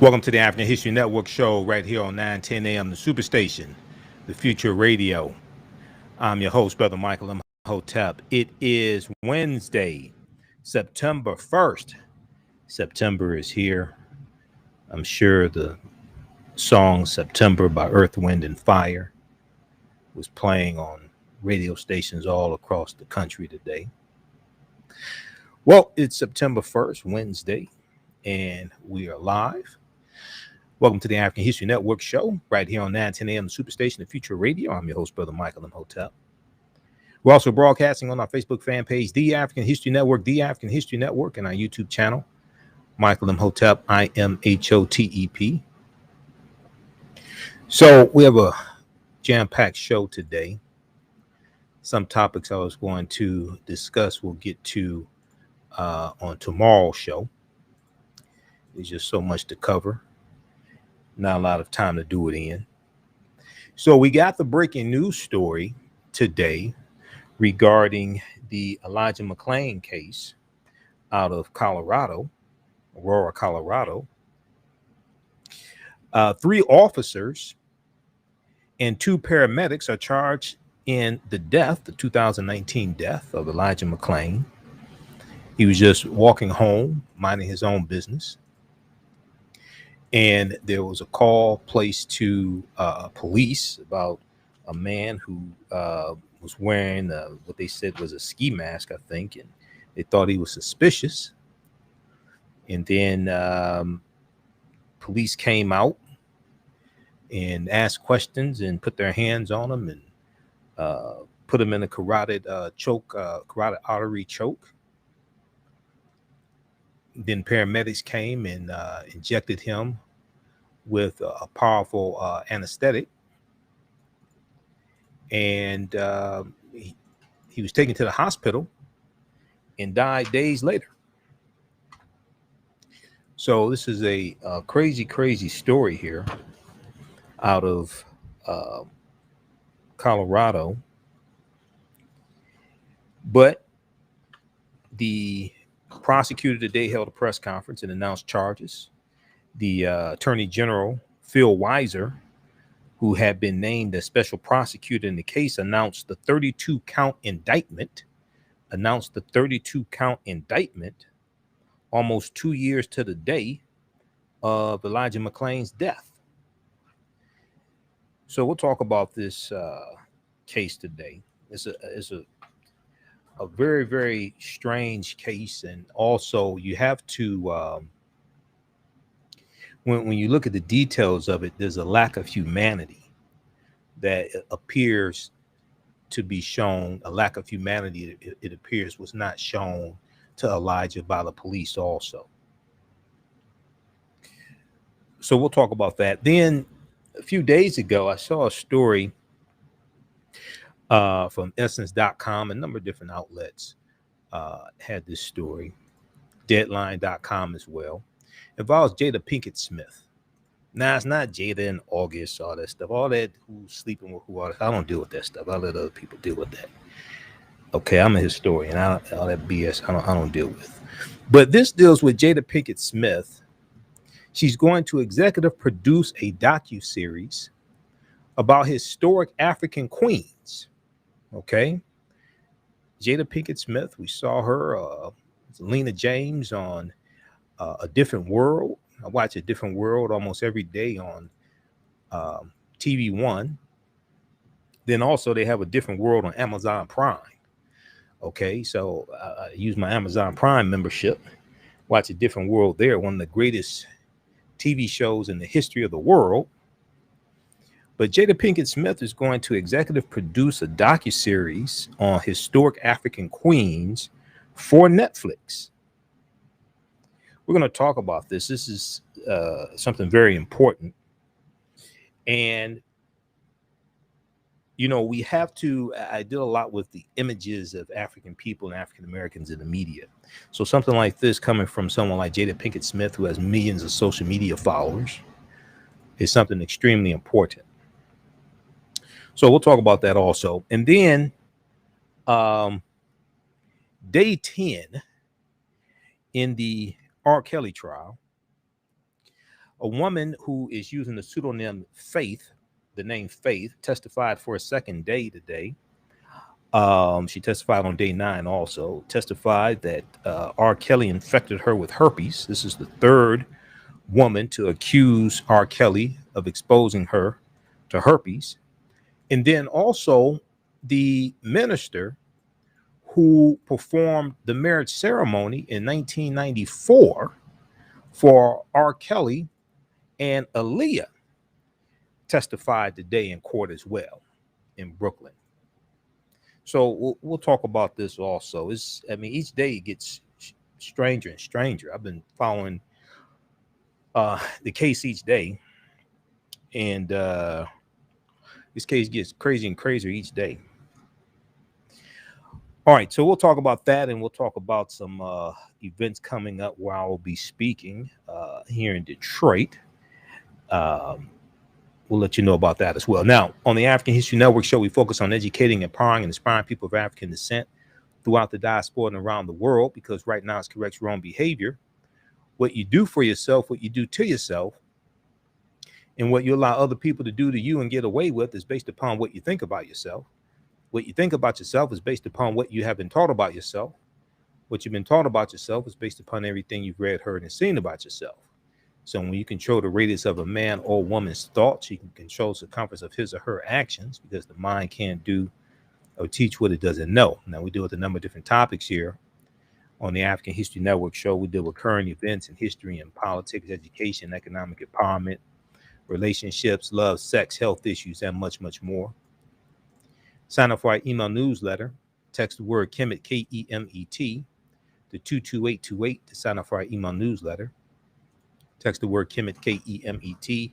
Welcome to the African History Network show right here on 9:10 a.m. the Superstation, the Future Radio. I'm your host, Brother Michael Imhotep. It is Wednesday, September 1st. September is here. I'm sure the song September by Earth, Wind, and Fire was playing on radio stations all across the country today. Well, it's September 1st, Wednesday, and we are live. Welcome to the African History Network show right here on 9:10 a.m. the Superstation, the Future Radio. I'm your host, Brother Michael Imhotep. We're also broadcasting on our Facebook fan page, The African History Network, The African History Network, and our YouTube channel, Michael Imhotep, Imhotep. So we have a jam-packed show today. Some topics I was going to discuss we'll get to on tomorrow's show. There's just so much to cover. Not a lot of time to do it in. So we got the breaking news story today regarding the Elijah McClain case out of Colorado, Aurora, Colorado. 3 officers and 2 paramedics are charged in the 2019 death of Elijah McClain. He was just walking home, minding his own business. And there was a call placed to police about a man who was wearing what they said was a ski mask, I think, and they thought he was suspicious. And then police came out and asked questions and put their hands on him and put him in a carotid artery choke. Then paramedics came and injected him with a powerful anesthetic. And he was taken to the hospital and died days later. So this is a crazy story here out of Colorado. But the prosecutor today held a press conference and announced charges. The Attorney General, Phil Weiser, who had been named as special prosecutor in the case, announced the 32-count indictment. Almost 2 years to the day of Elijah McClain's death. So we'll talk about this case today. It's a very, very strange case, and also you have to when you look at the details of it, there's a lack of humanity that appears to be shown. A lack of humanity, it appears, was not shown to Elijah by the police also. So we'll talk about that. Then a few days ago, I saw a story from Essence.com. A number of different outlets had this story. Deadline.com as well. Involves Jada Pinkett Smith. Now, it's not Jada in August, all that stuff. All that, who's sleeping with who, all that, I don't deal with that stuff. I let other people deal with that. Okay, I'm a historian. All that BS, I don't deal with. But this deals with Jada Pinkett Smith. She's going to executive produce a docuseries about historic African queens. Okay. Jada Pinkett Smith, we saw her, Lena James on A Different World. I watch A Different World almost every day on TV One. Then also they have A Different World on Amazon Prime. Okay, so I use my Amazon Prime membership, watch A Different World there, one of the greatest TV shows in the history of the world. But Jada Pinkett Smith is going to executive produce a docuseries on historic African queens for Netflix. We're going to talk about this. This is something very important. And, you know, we have to, I deal a lot with the images of African people and African Americans in the media. So something like this coming from someone like Jada Pinkett Smith, who has millions of social media followers, is something extremely important. So we'll talk about that also. And then day 10 in the R. Kelly trial. A woman who is using the pseudonym Faith, the name Faith, testified for a second day today. She testified on day 9 also, testified that R. Kelly infected her with herpes. This is the third woman to accuse R. Kelly of exposing her to herpes. And then also the minister who performed the marriage ceremony in 1994 for R. Kelly and Aaliyah testified today in court as well in Brooklyn. So we'll talk about this also. Each day it gets stranger and stranger. I've been following the case each day, and this case gets crazy and crazier each day. All right, so we'll talk about that, and we'll talk about some events coming up where I will be speaking here in Detroit. We'll let you know about that as well. Now, on the African History Network show, we focus on educating, empowering, and inspiring people of African descent throughout the diaspora and around the world, because right now it's corrects wrong behavior. What you do for yourself, what you do to yourself, and what you allow other people to do to you and get away with is based upon what you think about yourself. What you think about yourself is based upon what you have been taught about yourself. What you've been taught about yourself is based upon everything you've read, heard, and seen about yourself. So when you control the radius of a man or woman's thoughts, you can control the circumference of his or her actions, because the mind can't do or teach what it doesn't know. Now, we deal with a number of different topics here on the African History Network show. We deal with current events in history and politics, education, economic empowerment, relationships, love, sex, health issues, and much, much more. Sign up for our email newsletter. Text the word Kemet, Kemet, to 22828 to sign up for our email newsletter. Text the word Kemet, Kemet,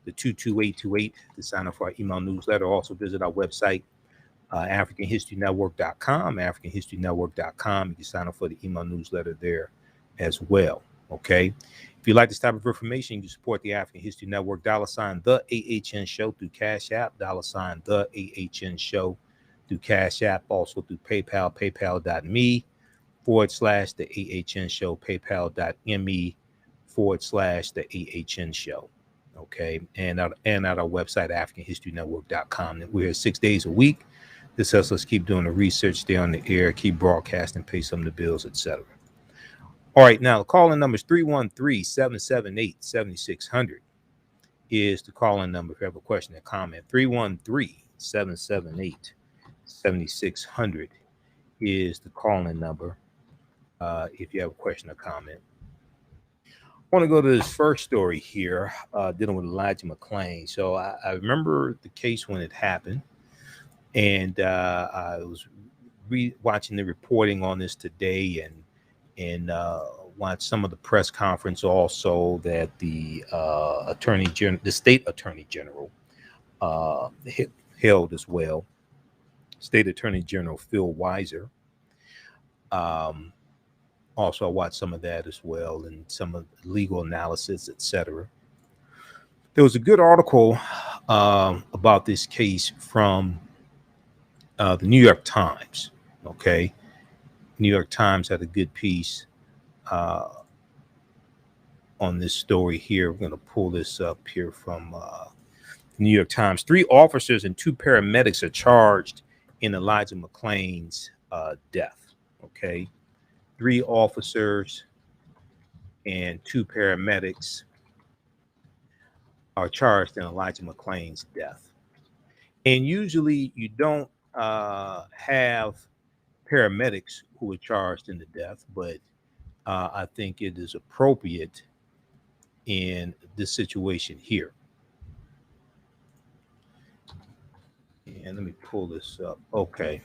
to 22828 to sign up for our email newsletter. Also visit our website, AfricanHistoryNetwork.com, AfricanHistoryNetwork.com. You can sign up for the email newsletter there as well. Okay. If you like this type of information, you can support the African History Network, $ TheAHNShow through Cash App, $ TheAHNShow through Cash App, also through PayPal, paypal.me/TheAHNShow, paypal.me/TheAHNShow. Okay. And at our website, AfricanHistoryNetwork.com. We're here 6 days a week. This helps us keep doing the research, stay on the air, keep broadcasting, pay some of the bills, etc. All right, now the call-in number is 313-778-7600 is the call-in number if you have a question or comment. 313-778-7600 is the call-in number if you have a question or comment. I want to go to this first story here dealing with Elijah McClain. So I remember the case when it happened, and I was watching the reporting on this today, and watch some of the press conference also that the state attorney general held as well. State Attorney General Phil Weiser. Also, I watched some of that as well, and some of the legal analysis, etc. There was a good article about this case from the New York Times. Okay. New York Times had a good piece on this story here. We're going to pull this up here from New York Times. 3 officers and 2 paramedics are charged in Elijah McClain's death. Okay. 3 officers and 2 paramedics are charged in Elijah McClain's death. And usually you don't have paramedics who are charged in the death, but I think it is appropriate in this situation here. And let me pull this up. Okay.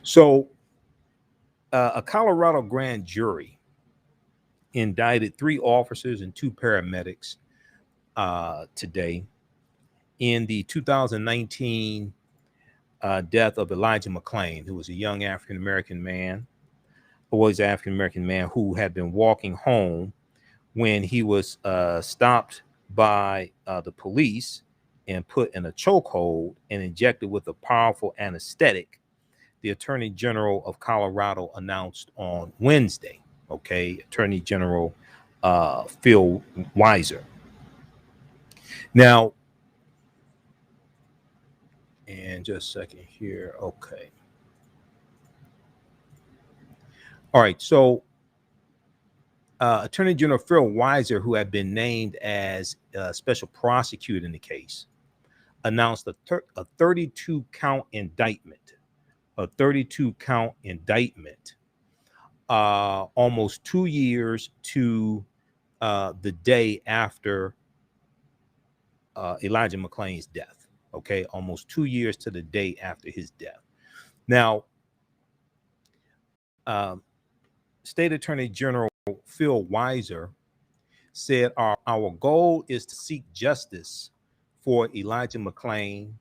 So a Colorado grand jury indicted 3 officers and 2 paramedics today in the 2019 death of Elijah McClain, who was a young African-American man, who had been walking home when he was stopped by the police and put in a chokehold and injected with a powerful anesthetic, the Attorney General of Colorado announced on Wednesday. Okay, Attorney General Phil Weiser. Now, and just a second here. Okay. All right. So, Attorney General Phil Weiser, who had been named as special prosecutor in the case, announced a 32 count indictment, almost 2 years to the day after Elijah McClain's death. Okay, almost 2 years to the day after his death. Now, State Attorney General Phil Weiser said our goal is to seek justice for Elijah McClain,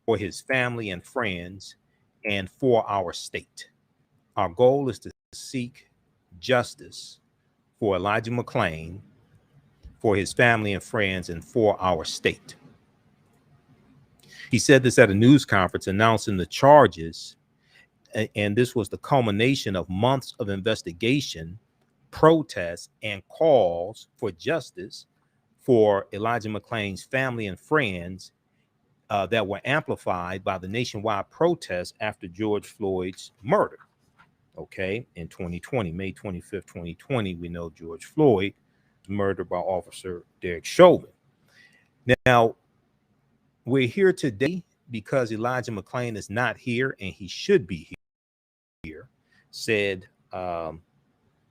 for his family and friends, and for our state. Our goal is to seek justice for Elijah McClain, for his family and friends, and for our state. He said this at a news conference announcing the charges, and this was the culmination of months of investigation, protests, and calls for justice for Elijah McClain's family and friends that were amplified by the nationwide protests after George Floyd's murder. Okay, in 2020, May 25th, 2020, we know George Floyd was murdered by Officer Derek Chauvin. Now, we're here today because Elijah McClain is not here, and he should be here, said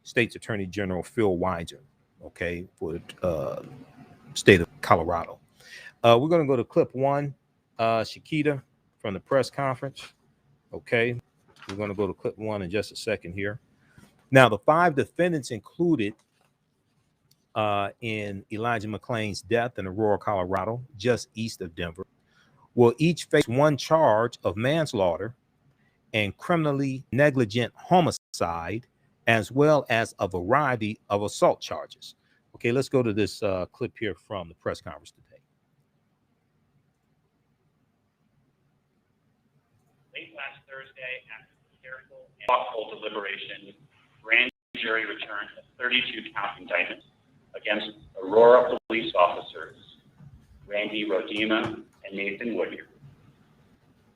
State's Attorney General Phil Weiser, okay, for the state of Colorado. We're going to go to clip one, Shakita, from the press conference. Okay, we're going to go to clip one in just a second here. Now, the 5 defendants included in Elijah McClain's death in Aurora, Colorado, just east of Denver, will each face one charge of manslaughter and criminally negligent homicide, as well as a variety of assault charges. Okay, let's go to this clip here from the press conference today. Late last Thursday, after careful and thoughtful deliberation, grand jury returned a 32-count indictment against Aurora police officers Randy Rodema and Nathan Woodyard,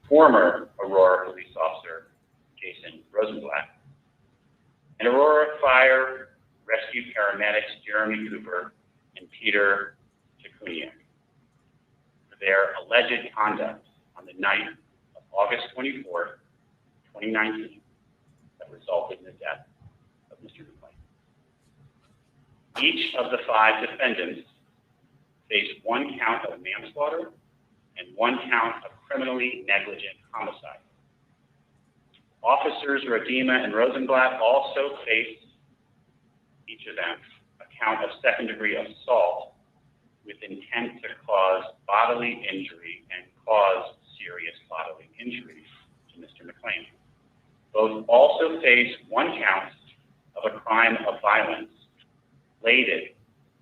former Aurora police officer Jason Rosenblatt, and Aurora Fire Rescue Paramedics Jeremy Cooper and Peter Chikuniak for their alleged conduct on the night of August 24th, 2019, that resulted in the death of Mr. McClain. Each of the 5 defendants faced 1 count of manslaughter and 1 count of criminally negligent homicide. Officers Rodema and Rosenblatt also faced, each of them, a count of second-degree assault with intent to cause bodily injury and cause serious bodily injury to Mr. McClain. Both also faced 1 count of a crime of violence related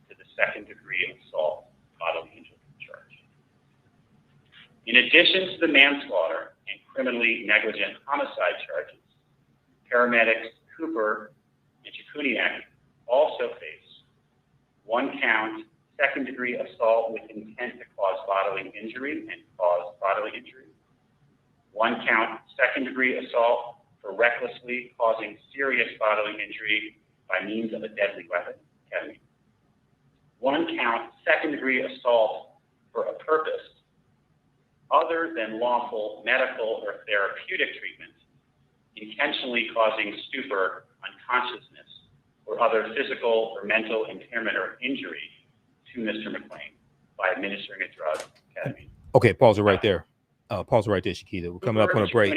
to the second-degree assault bodily injury charge. In addition to the manslaughter and criminally negligent homicide charges, paramedics Cooper and Chikuniak also face 1 count second-degree assault with intent to cause bodily injury and cause bodily injury, 1 count second-degree assault for recklessly causing serious bodily injury by means of a deadly weapon, ketamine, 1 count second-degree assault for a purpose other than lawful medical or therapeutic treatment, intentionally causing stupor, unconsciousness, or other physical or mental impairment or injury to Mr. McClain by administering a drug, ketamine. Okay, pause it right there. Pause it right there, Shakita. We're coming up on a break.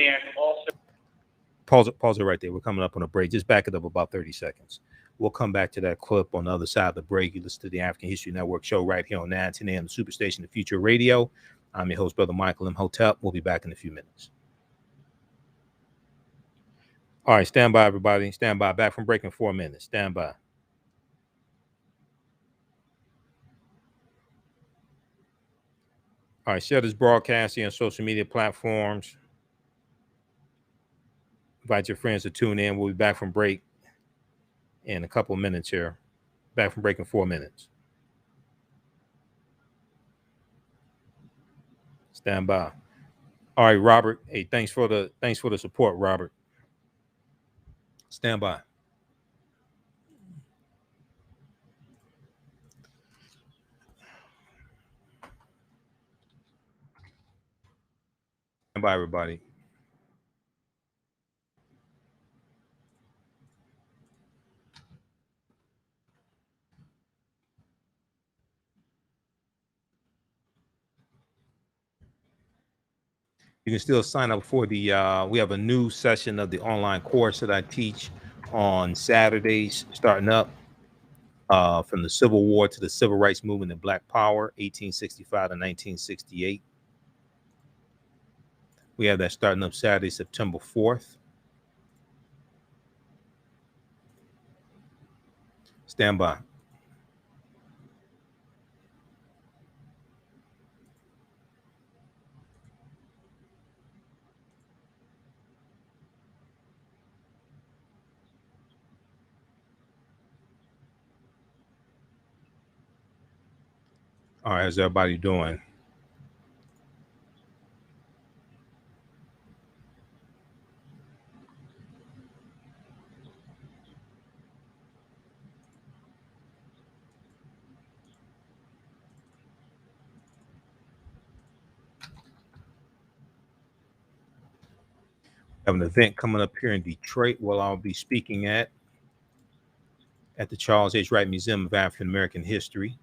Pause it right there. We're coming up on a break. Just back it up about 30 seconds. We'll come back to that clip on the other side of the break. You listen to the African History Network show right here on 910 AM, the Superstation, the Future Radio. I'm your host, Brother Michael Imhotep. We'll be back in a few minutes. All right, stand by, everybody. Stand by. Back from break in 4 minutes. Stand by. All right, share this broadcast here on social media platforms. Invite your friends to tune in. We'll be back from break in a couple of minutes here. Back from break in 4 minutes. Stand by. All right, Robert. Hey, thanks for the support, Robert. Stand by. Stand by, everybody. You can still sign up for the we have a new session of the online course that I teach on Saturdays, starting up from the Civil War to the Civil Rights Movement and Black Power, 1865 to 1968. We have that starting up Saturday, September 4th. Stand by. All right, how's everybody doing? I have an event coming up here in Detroit where I'll be speaking at the Charles H. Wright Museum of African American History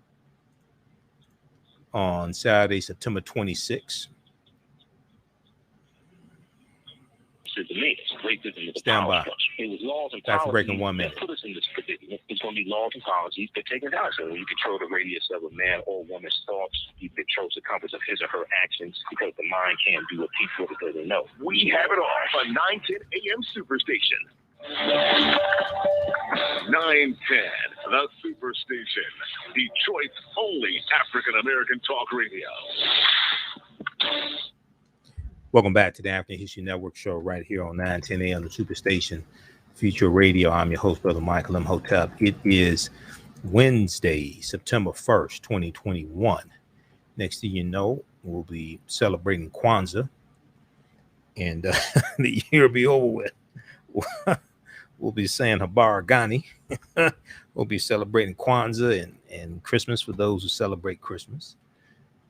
on Saturday, September 26th. Stand by. It was laws and Back for breaking policies 1 minute. that put us in this predicament. It's going to be laws and policies that take us out. So when you control the radius of a man or woman's thoughts, you control the compass of his or her actions because the mind can't do what people doesn't know. We have it all on 910 AM Superstation. 910, the Superstation, Detroit's only African-American talk radio. Welcome back to the African History Network show right here on 910 AM, the Superstation Future Radio. I'm your host, Brother Michael Imhotep. It is Wednesday, September 1st, 2021. Next thing you know, we'll be celebrating Kwanzaa, and the year will be over with. We'll be saying Habara Ghani. We'll be celebrating Kwanzaa and Christmas for those who celebrate Christmas.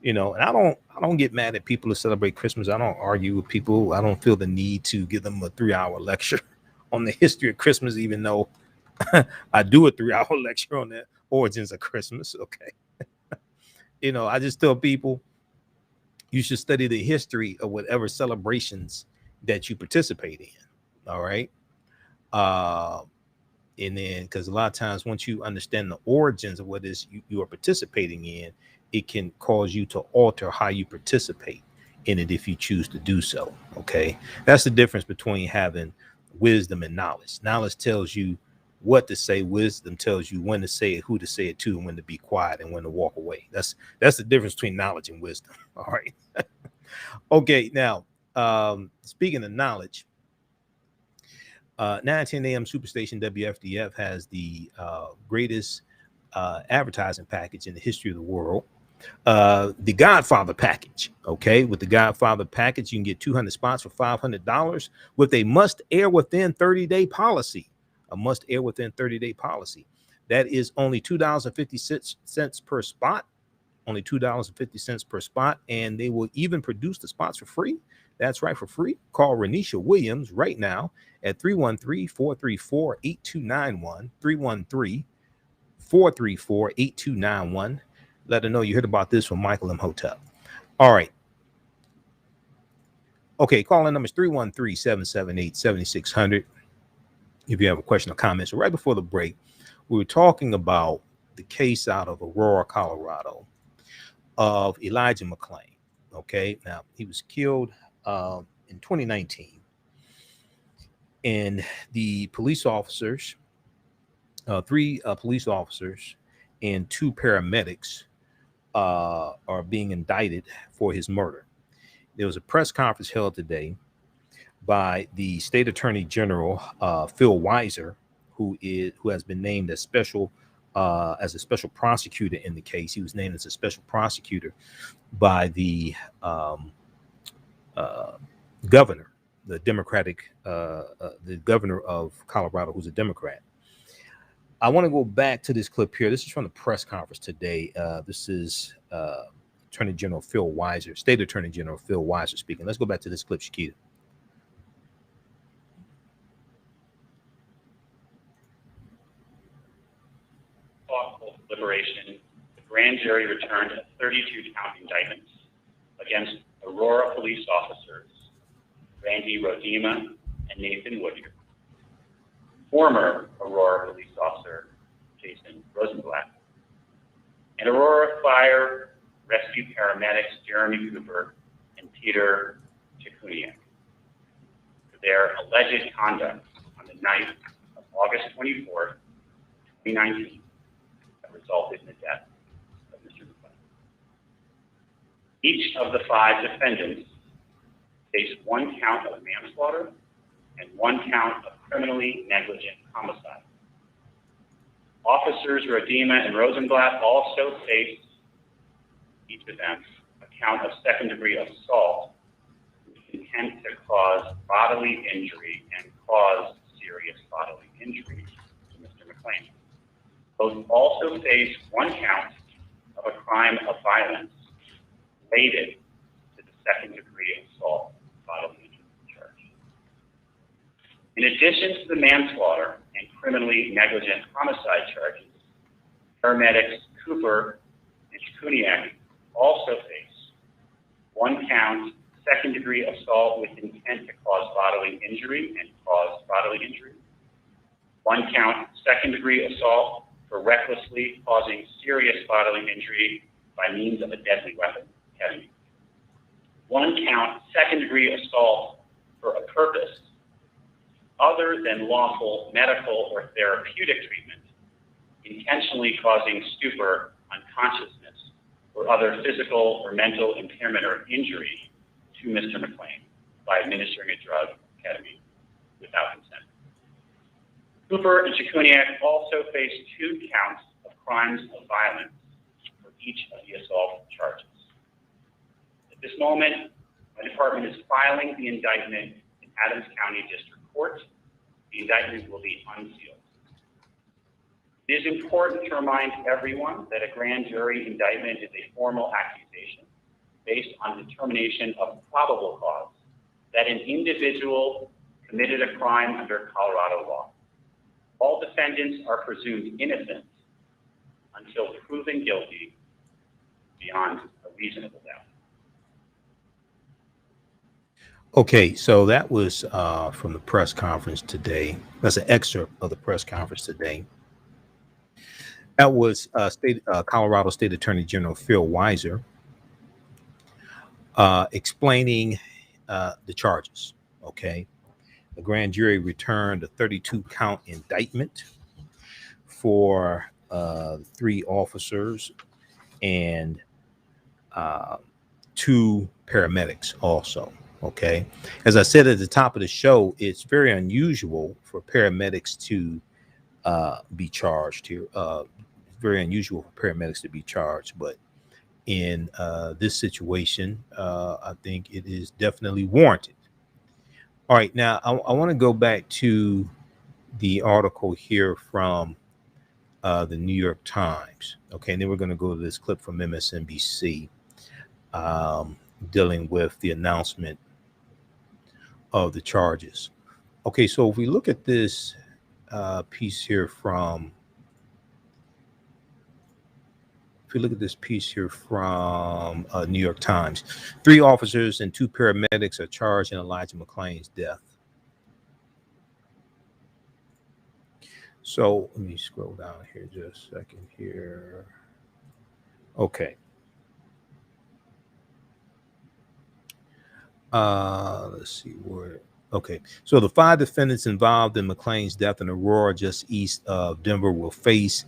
You know, and I don't get mad at people who celebrate Christmas. I don't argue with people. I don't feel the need to give them a 3-hour lecture on the history of Christmas, even though I do a 3-hour lecture on the origins of Christmas. Okay. You know, I just tell people you should study the history of whatever celebrations that you participate in. All right. And then, because a lot of times once you understand the origins of what is you are participating in, it can cause you to alter how you participate in it if you choose to do so. Okay. That's the difference between having wisdom and knowledge. Knowledge tells you what to say. Wisdom tells you when to say it, who to say it to, and when to be quiet and when to walk away. That's the difference between knowledge and wisdom. All right. Okay. Now, speaking of knowledge, 910 AM Superstation WFDF has the greatest advertising package in the history of the world. The Godfather package. Okay, with the Godfather package, you can get 200 spots for $500 with a must air within 30-day policy. A must air within 30-day policy. That is only $2.50 per spot. Only $2.50 per spot, and they will even produce the spots for free. That's right, for free. Call Renisha Williams right now at 313-434-8291. 313-434-8291. Let her know you heard about this from Michael Imhotep. All right. Okay, call-in number is 313-778-7600. If you have a question or comment. So right before the break, we were talking about the case out of Aurora, Colorado, of Elijah McClain. Okay, now he was killed in 2019, and the police officers, 3 police officers and 2 paramedics are being indicted for his murder. There was a press conference held today by the state attorney general, Phil Weiser, who has been named as special as a special prosecutor in the case. He was named as a special prosecutor by the governor, the Democratic, the governor of Colorado, who's a Democrat. I want to go back to this clip here. This is from the press conference today. This is Attorney General Phil Weiser, State Attorney General Phil Weiser speaking. Let's go back to this clip, Shakita. Thoughtful deliberation, the grand jury returned a 32-count indictment against Aurora police officers Randy Rodema and Nathan Woodyer, former Aurora police officer Jason Rosenblatt, and Aurora Fire Rescue Paramedics Jeremy Cooper and Peter Chikuniak for their alleged conduct on the night of August 24th, 2019, that resulted in the death of Mr. McClain. Each of the 5 defendants faced 1 count of manslaughter and 1 count of criminally negligent homicide. Officers Rodema and Rosenblatt also faced, each of them, a count of second-degree assault with intent to cause bodily injury and cause serious bodily injury to Mr. McClain. Both also faced 1 count of a crime of violence related to the second-degree assault bodily injury charge. In addition to the manslaughter and criminally negligent homicide charges, paramedics Cooper and Chikuniak also face 1 count second-degree assault with intent to cause bodily injury and cause bodily injury, 1 count second-degree assault for recklessly causing serious bodily injury by means of a deadly weapon, ketamine, 1 count second-degree assault for a purpose other than lawful medical or therapeutic treatment, intentionally causing stupor, unconsciousness, or other physical or mental impairment or injury to Mr. McClain by administering a drug, ketamine, without consent. Cooper and Chikuniak also faced 2 counts of crimes of violence for each of the assault charges. At this moment, my department is filing the indictment in Adams County District Court. The indictment will be unsealed. It is important to remind everyone that a grand jury indictment is a formal accusation based on determination of probable cause that an individual committed a crime under Colorado law. All defendants are presumed innocent until proven guilty beyond a reasonable doubt. Okay, so that was from the press conference today. That's an excerpt of the press conference today. That was Colorado State Attorney General Phil Weiser explaining the charges. Okay, the grand jury returned a 32-count indictment for 3 officers and 2 paramedics also. Okay, as I said at the top of the show, it's very unusual for paramedics to be charged here. Very unusual for paramedics to be charged, but in this situation, I think it is definitely warranted. All right, now I want to go back to the article here from the New York Times. Okay, and then we're going to go to this clip from MSNBC dealing with the announcement of the charges. Okay, so if we look at this piece here from, New York Times, 3 officers and 2 paramedics are charged in Elijah McClain's death. So let me scroll down here just a second here. Okay. Let's see where. Okay, so the 5 defendants involved in McClain's death in Aurora, just east of Denver, will face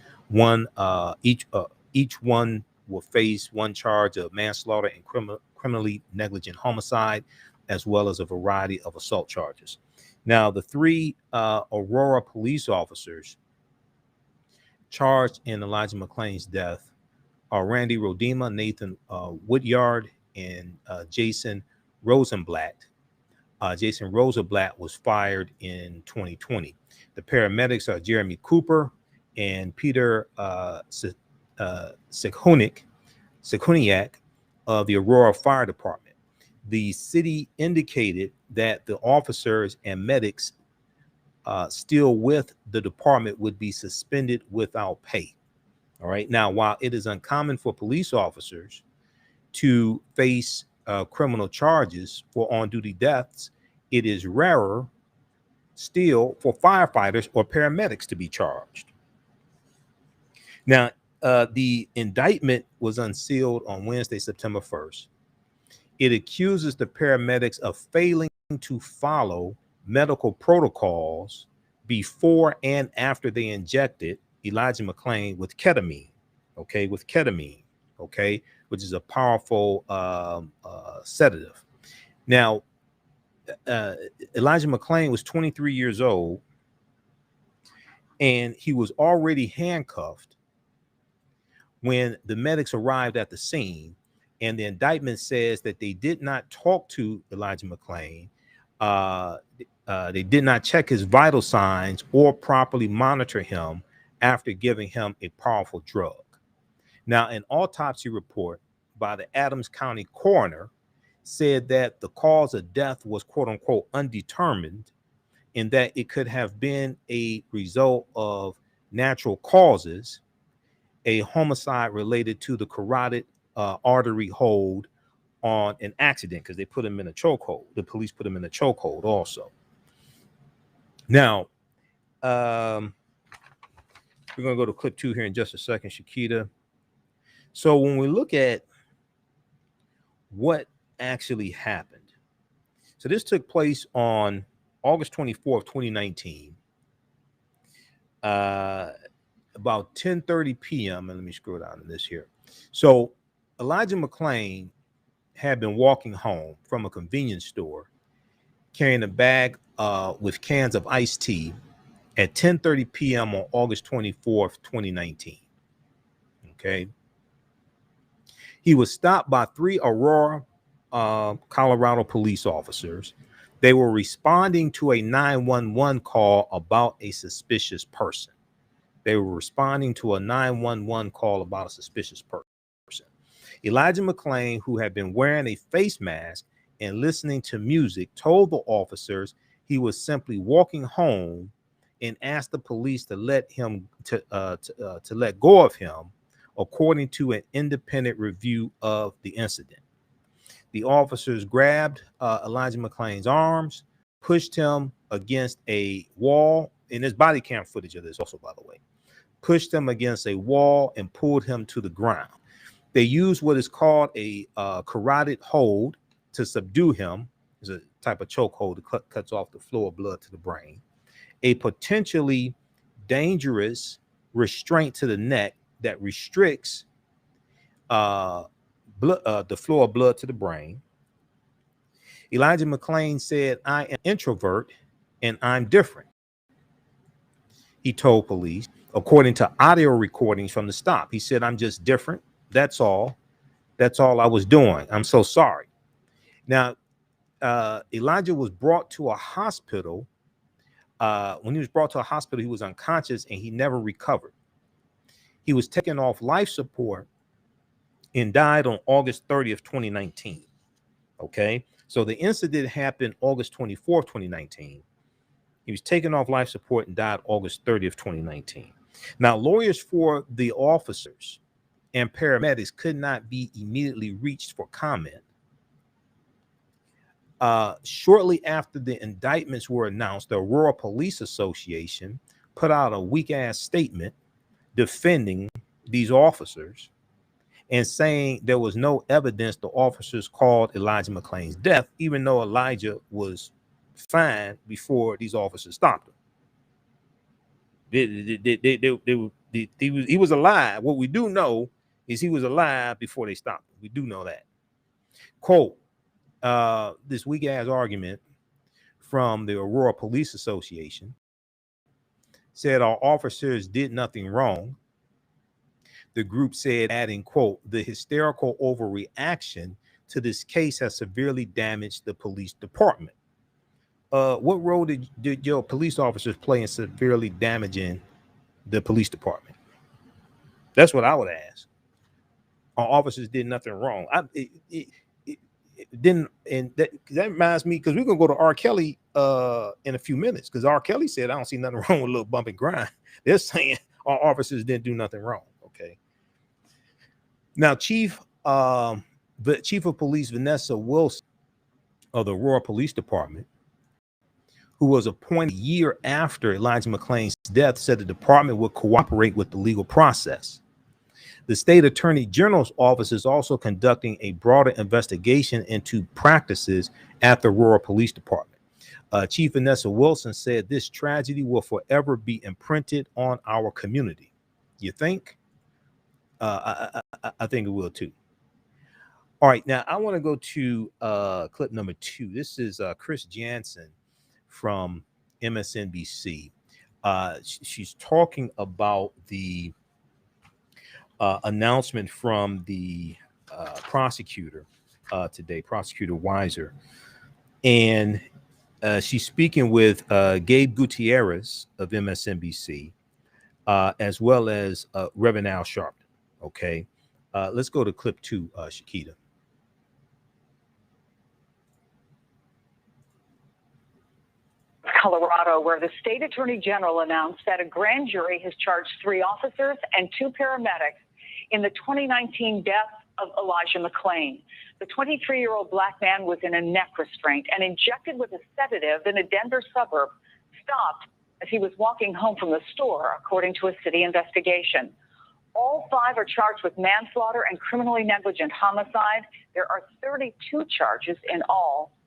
each one will face 1 charge of manslaughter and criminally negligent homicide, as well as a variety of assault charges. Now, the 3 Aurora police officers, charged in Elijah McClain's death are Randy Rodema, Nathan Woodyard, and Jason Rosenblatt. Jason Rosenblatt was fired in 2020. The paramedics are Jeremy Cooper and Peter Sekuniak of the Aurora Fire Department. The city indicated that the officers and medics still with the department would be suspended without pay. All right. Now, while it is uncommon for police officers to face criminal charges for on-duty deaths, it is rarer still for firefighters or paramedics to be charged. Now, the indictment was unsealed on Wednesday, September 1st. It accuses the paramedics of failing to follow medical protocols before and after they injected Elijah McClain with ketamine, okay, which is a powerful sedative. Now, Elijah McClain was 23 years old, and he was already handcuffed when the medics arrived at the scene, and the indictment says that they did not talk to Elijah McClain. They did not check his vital signs or properly monitor him after giving him a powerful drug. Now, an autopsy report by the Adams County coroner said that the cause of death was quote unquote undetermined, and that it could have been a result of natural causes, a homicide related to the carotid artery hold on an accident, because they put him in a chokehold. The police put him in a chokehold also. Now, we're going to go to clip 2 here in just a second, Shakita. So when we look at what actually happened, so this took place on August 24th, 2019, about 10:30 p.m. And let me scroll down to this here. So Elijah McClain had been walking home from a convenience store carrying a bag with cans of iced tea at 10:30 p.m. on August 24th, 2019. Okay. He was stopped by 3 Aurora, Colorado police officers. They were responding to a 911 call about a suspicious person. Elijah McClain, who had been wearing a face mask and listening to music, told the officers he was simply walking home and asked the police to let go of him, according to an independent review of the incident. The officers grabbed Elijah McClain's arms, pushed him against a wall, and there's body cam footage of this also, by the way, pushed him against a wall and pulled him to the ground. They used what is called a carotid hold to subdue him. It's a type of chokehold that cuts off the flow of blood to the brain. A potentially dangerous restraint to the neck that restricts the flow of blood to the brain. Elijah McClain said, "I am an introvert and I'm different," he told police, according to audio recordings from the stop. He said, "I'm just different. That's all. That's all I was doing. I'm so sorry." Now, Elijah was brought to a hospital. When he was brought to a hospital, he was unconscious and he never recovered. He was taken off life support and died on August 30th, 2019. Okay, so the incident happened August 24th, 2019. He was taken off life support and died August 30th, 2019. Now, lawyers for the officers and paramedics could not be immediately reached for comment. Shortly after the indictments were announced, the Aurora Police Association put out a weak-ass statement defending these officers and saying there was no evidence the officers caused Elijah McClain's death, even though Elijah was fine before these officers stopped him. He was alive. What we do know is he was alive before they stopped him. We do know that. Quote, this weak-ass argument from the Aurora Police Association said our officers did nothing wrong. The group said, adding, quote, the hysterical overreaction to this case has severely damaged the police department. What role did your police officers play in severely damaging the police department? That's what I would ask. Our officers did nothing wrong. It didn't, and that reminds me, because we're gonna go to R. Kelly in a few minutes, because R. Kelly said, I don't see nothing wrong with a little bump and grind. They're saying our officers didn't do nothing wrong. Okay. Now, the chief of police, Vanessa Wilson of the Aurora Police Department, who was appointed a year after Elijah McClain's death, said the department would cooperate with the legal process. The state attorney general's office is also conducting a broader investigation into practices at the Aurora Police Department. Chief Vanessa Wilson said this tragedy will forever be imprinted on our community. You think? I think it will too. All right, now I want to go to clip number 2. This is Chris Jansen from MSNBC. She's talking about the announcement from the prosecutor today, Prosecutor Weiser. And she's speaking with Gabe Gutierrez of MSNBC, as well as Reverend Al Sharpton. Okay, let's go to clip 2, Shakita. Colorado, where the state attorney general announced that a grand jury has charged 3 officers and 2 paramedics in the 2019 death of Elijah McClain. The 23-year-old black man was in a neck restraint and injected with a sedative in a Denver suburb, stopped as he was walking home from the store, according to a city investigation. All 5 are charged with manslaughter and criminally negligent homicide. There are 32 charges in all.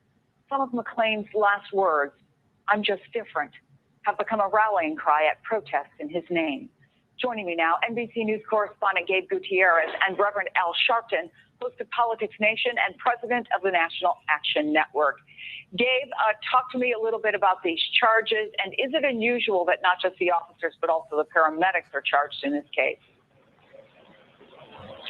Some of McClain's last words, "I'm just different," have become a rallying cry at protests in his name. Joining me now, NBC News correspondent Gabe Gutierrez and Reverend Al Sharpton, host of Politics Nation and president of the National Action Network. Gabe, talk to me a little bit about these charges, and is it unusual that not just the officers but also the paramedics are charged in this case?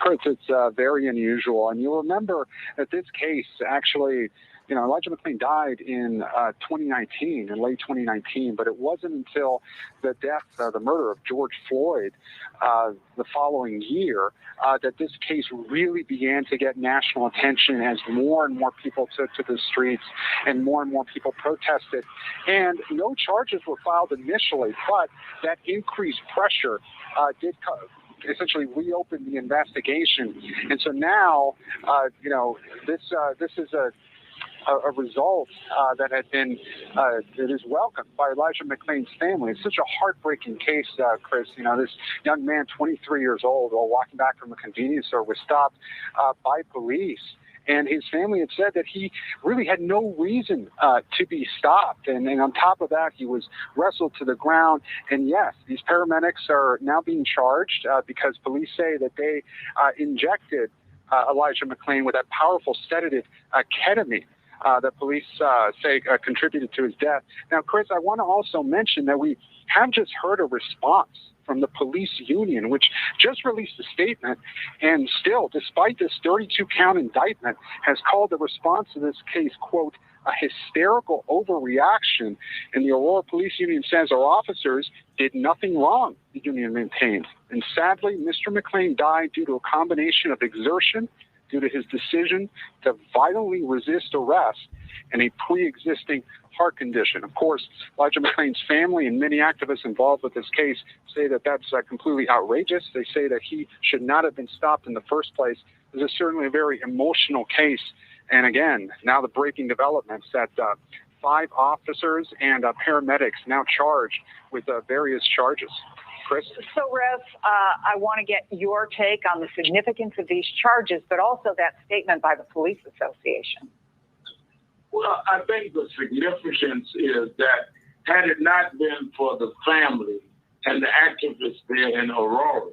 Chris, it's very unusual, and you'll remember that this case actually, Elijah McClain died in 2019, in late 2019, but it wasn't until the death, the murder of George Floyd the following year that this case really began to get national attention as more and more people took to the streets and more people protested. And no charges were filed initially, but that increased pressure did essentially reopen the investigation. And so now, this is a result that had been that is welcomed by Elijah McClain's family. It's such a heartbreaking case, Chris. This young man, 23 years old, while walking back from a convenience store, was stopped by police. And his family had said that he really had no reason to be stopped. And on top of that, he was wrestled to the ground. And yes, these paramedics are now being charged because police say that they injected Elijah McClain with that powerful sedative, ketamine. That police say contributed to his death. Now, Chris, I want to also mention that we have just heard a response from the police union, which just released a statement, and still, despite this 32-count indictment, has called the response to this case, quote, a hysterical overreaction. And the Aurora Police Union says our officers did nothing wrong, the union maintained. And sadly, Mr. McClain died due to a combination of exertion, due to his decision to violently resist arrest, and a pre-existing heart condition. Of course, Elijah McClain's family and many activists involved with this case say that that's completely outrageous. They say that he should not have been stopped in the first place. This is certainly a very emotional case. And again, now the breaking developments that 5 officers and paramedics now charged with various charges. Chris? So, Rev, I want to get your take on the significance of these charges, but also that statement by the Police Association. Well, I think the significance is that had it not been for the family and the activists there in Aurora,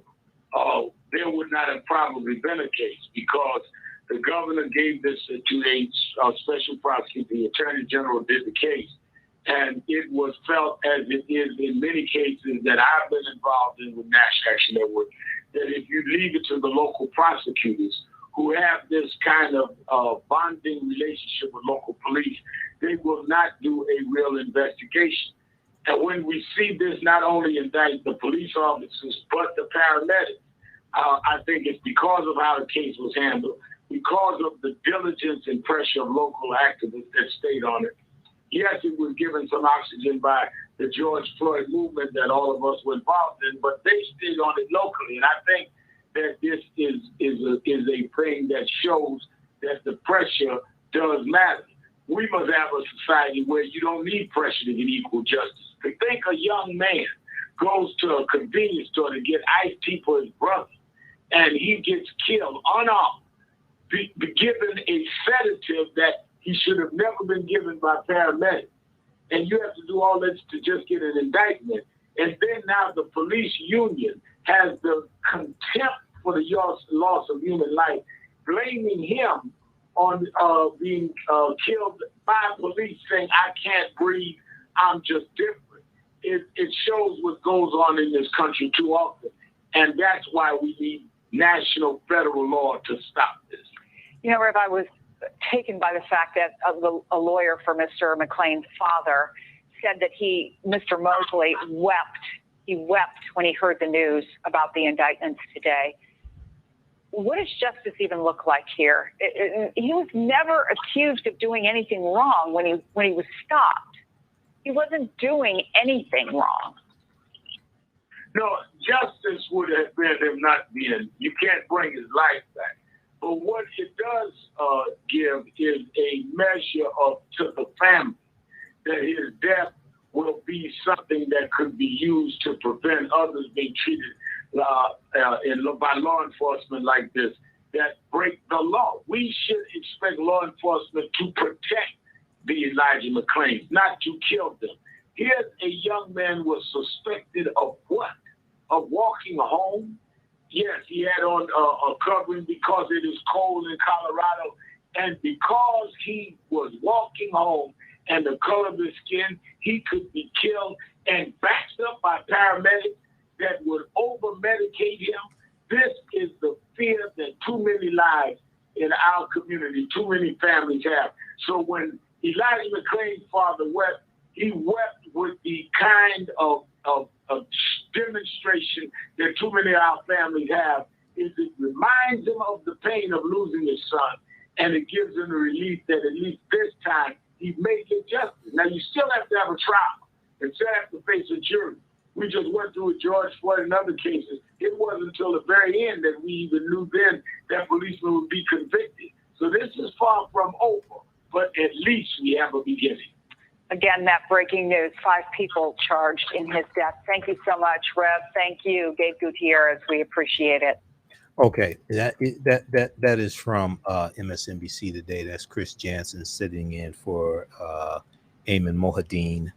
there would not have probably been a case, because the governor gave this to a special prosecutor. The attorney general did the case. And it was felt, as it is in many cases that I've been involved in with National Action Network, that if you leave it to the local prosecutors who have this kind of bonding relationship with local police, they will not do a real investigation. And when we see this not only indict the police officers, but the paramedics, I think it's because of how the case was handled, because of the diligence and pressure of local activists that stayed on it. Yes, it was given some oxygen by the George Floyd movement that all of us were involved in, but they stayed on it locally. And I think that this is a thing that shows that the pressure does matter. We must have a society where you don't need pressure to get equal justice. To think a young man goes to a convenience store to get iced tea for his brother, and he gets killed unarmed, be given a sedative that he should have never been given by paramedics. And you have to do all this to just get an indictment. And then now the police union has the contempt for the loss of human life, blaming him on being killed by police, saying, I can't breathe, I'm just different. It shows what goes on in this country too often. And that's why we need national federal law to stop this. You know, Rev, I was taken by the fact that a lawyer for Mr. McClain's father said that Mr. Mosley wept. He wept when he heard the news about the indictments today. What does justice even look like here? He was never accused of doing anything wrong when he was stopped. He wasn't doing anything wrong. No, justice would have been him not being, you can't bring his life back. But what it does give is a measure to the family that his death will be something that could be used to prevent others being treated by law enforcement like this that break the law. We should expect law enforcement to protect the Elijah McClain, not to kill them. Here's a young man was suspected of what? Of walking home. Yes, he had on a covering because it is cold in Colorado, and because he was walking home and the color of his skin, he could be killed and backed up by paramedics that would over-medicate him. This is the fear that too many lives in our community, too many families have. So when Elijah McClain's father wept, he wept with the kind of demonstration that too many of our families have. Is it reminds him of the pain of losing his son, and it gives him the relief that at least this time he may get justice. Now, you still have to have a trial and still have to face a jury. We just went through with George Floyd and other cases. It wasn't until the very end that we even knew then that policemen would be convicted. So this is far from over, but at least we have a beginning. Again, that breaking news, 5 people charged in his death. Thank you so much, Rev. Thank you, Gabe Gutierrez. We appreciate it. Okay, that is from MSNBC today. That's Chris Jansen sitting in for Eamon Mohadeen,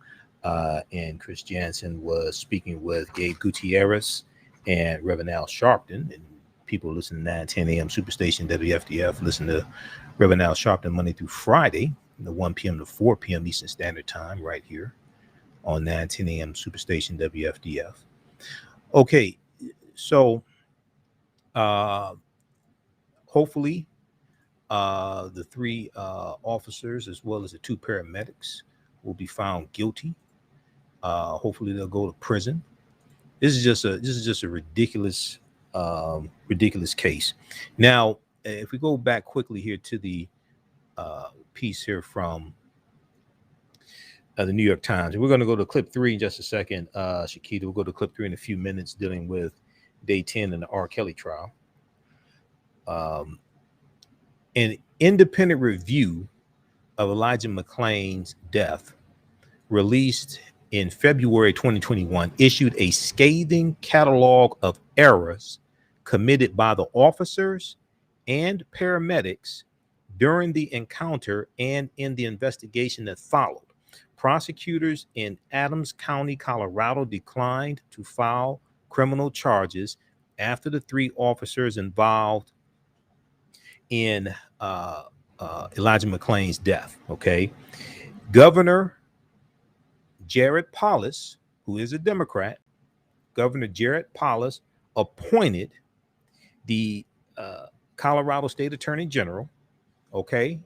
and Chris Jansen was speaking with Gabe Gutierrez and Reverend Al Sharpton. And people listening to 9:10 a.m. Superstation WFDF listen to Reverend Al Sharpton Monday through Friday, the 1 p.m. to 4 p.m. Eastern Standard Time, right here on 9:10 a.m. Superstation WFDF. Okay, so hopefully the 3 officers as well as the 2 paramedics will be found guilty. Hopefully they'll go to prison. This is just a ridiculous case. Now, if we go back quickly here to the piece here from the New York Times, and we're going to go to clip 3 in just a second. Shakita, we'll go to clip 3 in a few minutes, dealing with day 10 in the R. Kelly trial. An independent review of Elijah McClain's death, released in February 2021, issued a scathing catalog of errors committed by the officers and paramedics during the encounter and in the investigation that followed. Prosecutors in Adams County, Colorado, declined to file criminal charges after the 3 officers involved in Elijah McClain's death. Okay, Governor Jared Polis, who is a Democrat, Governor Jared Polis appointed the Colorado State Attorney General, State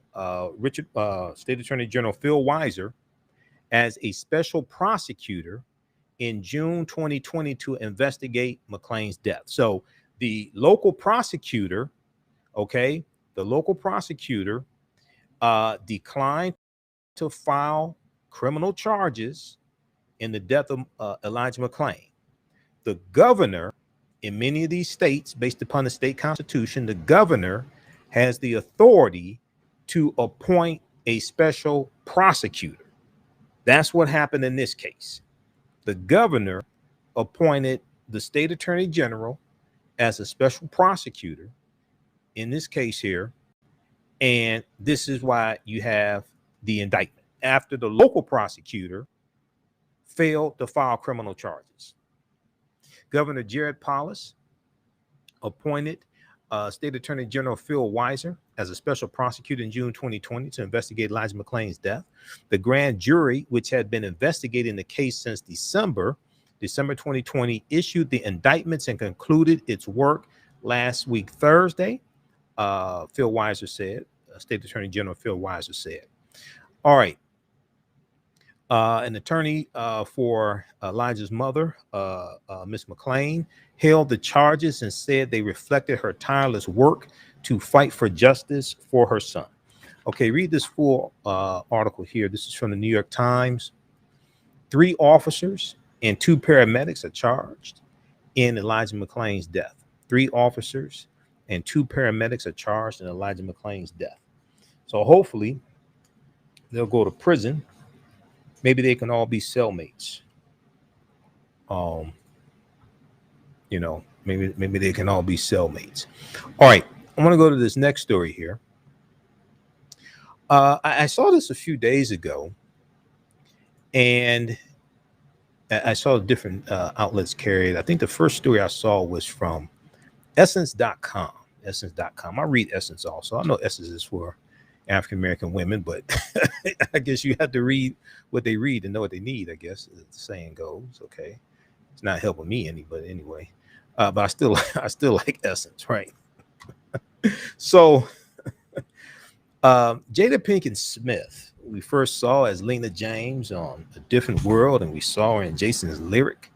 Attorney General Phil Weiser, as a special prosecutor in June 2020 to investigate McClain's death. So the local prosecutor, declined to file criminal charges in the death of Elijah McClain. The governor, in many of these states, based upon the state constitution, the governor has the authority to appoint a special prosecutor. That's what happened in this case. The governor appointed the state attorney general as a special prosecutor in this case here. And this is why you have the indictment after the local prosecutor failed to file criminal charges. Governor Jared Polis appointed State Attorney General Phil Weiser as a special prosecutor in June 2020 to investigate Elijah McClain's death. The grand jury, which had been investigating the case since December 2020, issued the indictments and concluded its work last week, Thursday. Phil Weiser said, State Attorney General Phil Weiser said. All right. An attorney for Elijah's mother, Miss McClain, hailed the charges and said they reflected her tireless work to fight for justice for her son. Okay, read this full article here. This is from the New York Times. 3 officers and 2 paramedics are charged in Elijah McClain's death. 3 officers and 2 paramedics are charged in Elijah McClain's death. So hopefully they'll go to prison. Maybe they can all be cellmates. Maybe they can all be cellmates. All right, I want to go to this next story here. I saw this a few days ago, and I saw different outlets carried. I think the first story I saw was from Essence.com. Essence.com. I read Essence also. I know Essence is for African-American women, but I guess you have to read what they read and know what they need, I guess, as the saying goes. Okay. It's not helping me any, but anyway. But I still like Essence, right? So Jada Pinkett Smith, we first saw as Lena James on A Different World, and we saw her in Jason's Lyric,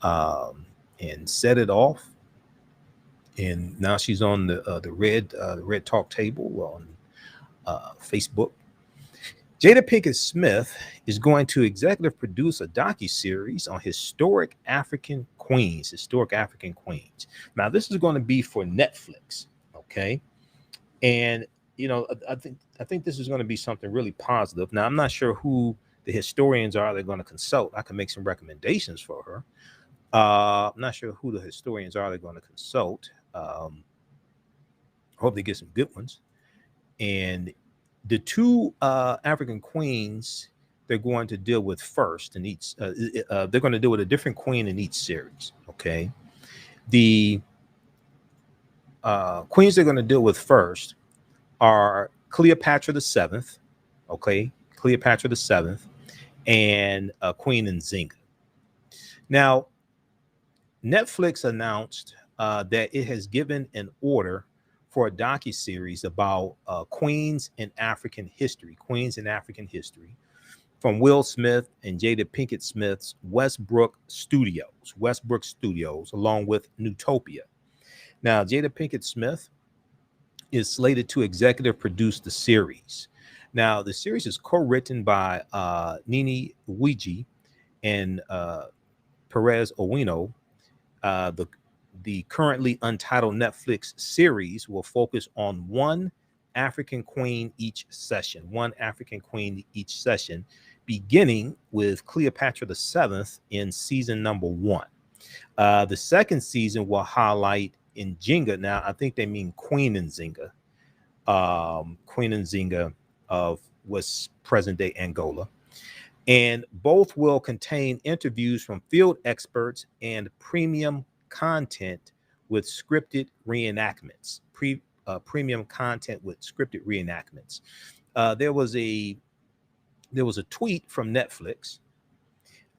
and Set It Off. And now she's on the Red Talk Table on Facebook. Jada Pinkett Smith is going to executive produce a docuseries on historic African queens. Now, this is going to be for Netflix, okay? And I think this is going to be something really positive. Now, I'm not sure who the historians are they're going to consult. I can make some recommendations for her. I'm not sure who the historians are they're going to consult. I hope they get some good ones. And the 2 African queens they're going to deal with first in each, they're going to deal with a different queen in each series. Okay. The queens they're going to deal with first are Cleopatra VII. Okay. Cleopatra VII and Queen Nzinga. Now, Netflix announced that it has given an order for a docuseries about queens in African history, from Will Smith and Jada Pinkett Smith's Westbrook Studios, along with Newtopia. Now, Jada Pinkett Smith is slated to executive produce the series. Now, the series is co-written by Nini Wiji and Perez Owino. The currently untitled Netflix series will focus on one African queen each session, beginning with Cleopatra VII in season number 1. The second season will highlight Nzinga. Now, I think they mean Queen Nzinga. Queen Nzinga of what's present-day Angola. And both will contain interviews from field experts and premium content with scripted reenactments. Premium content with scripted reenactments. There was a tweet from Netflix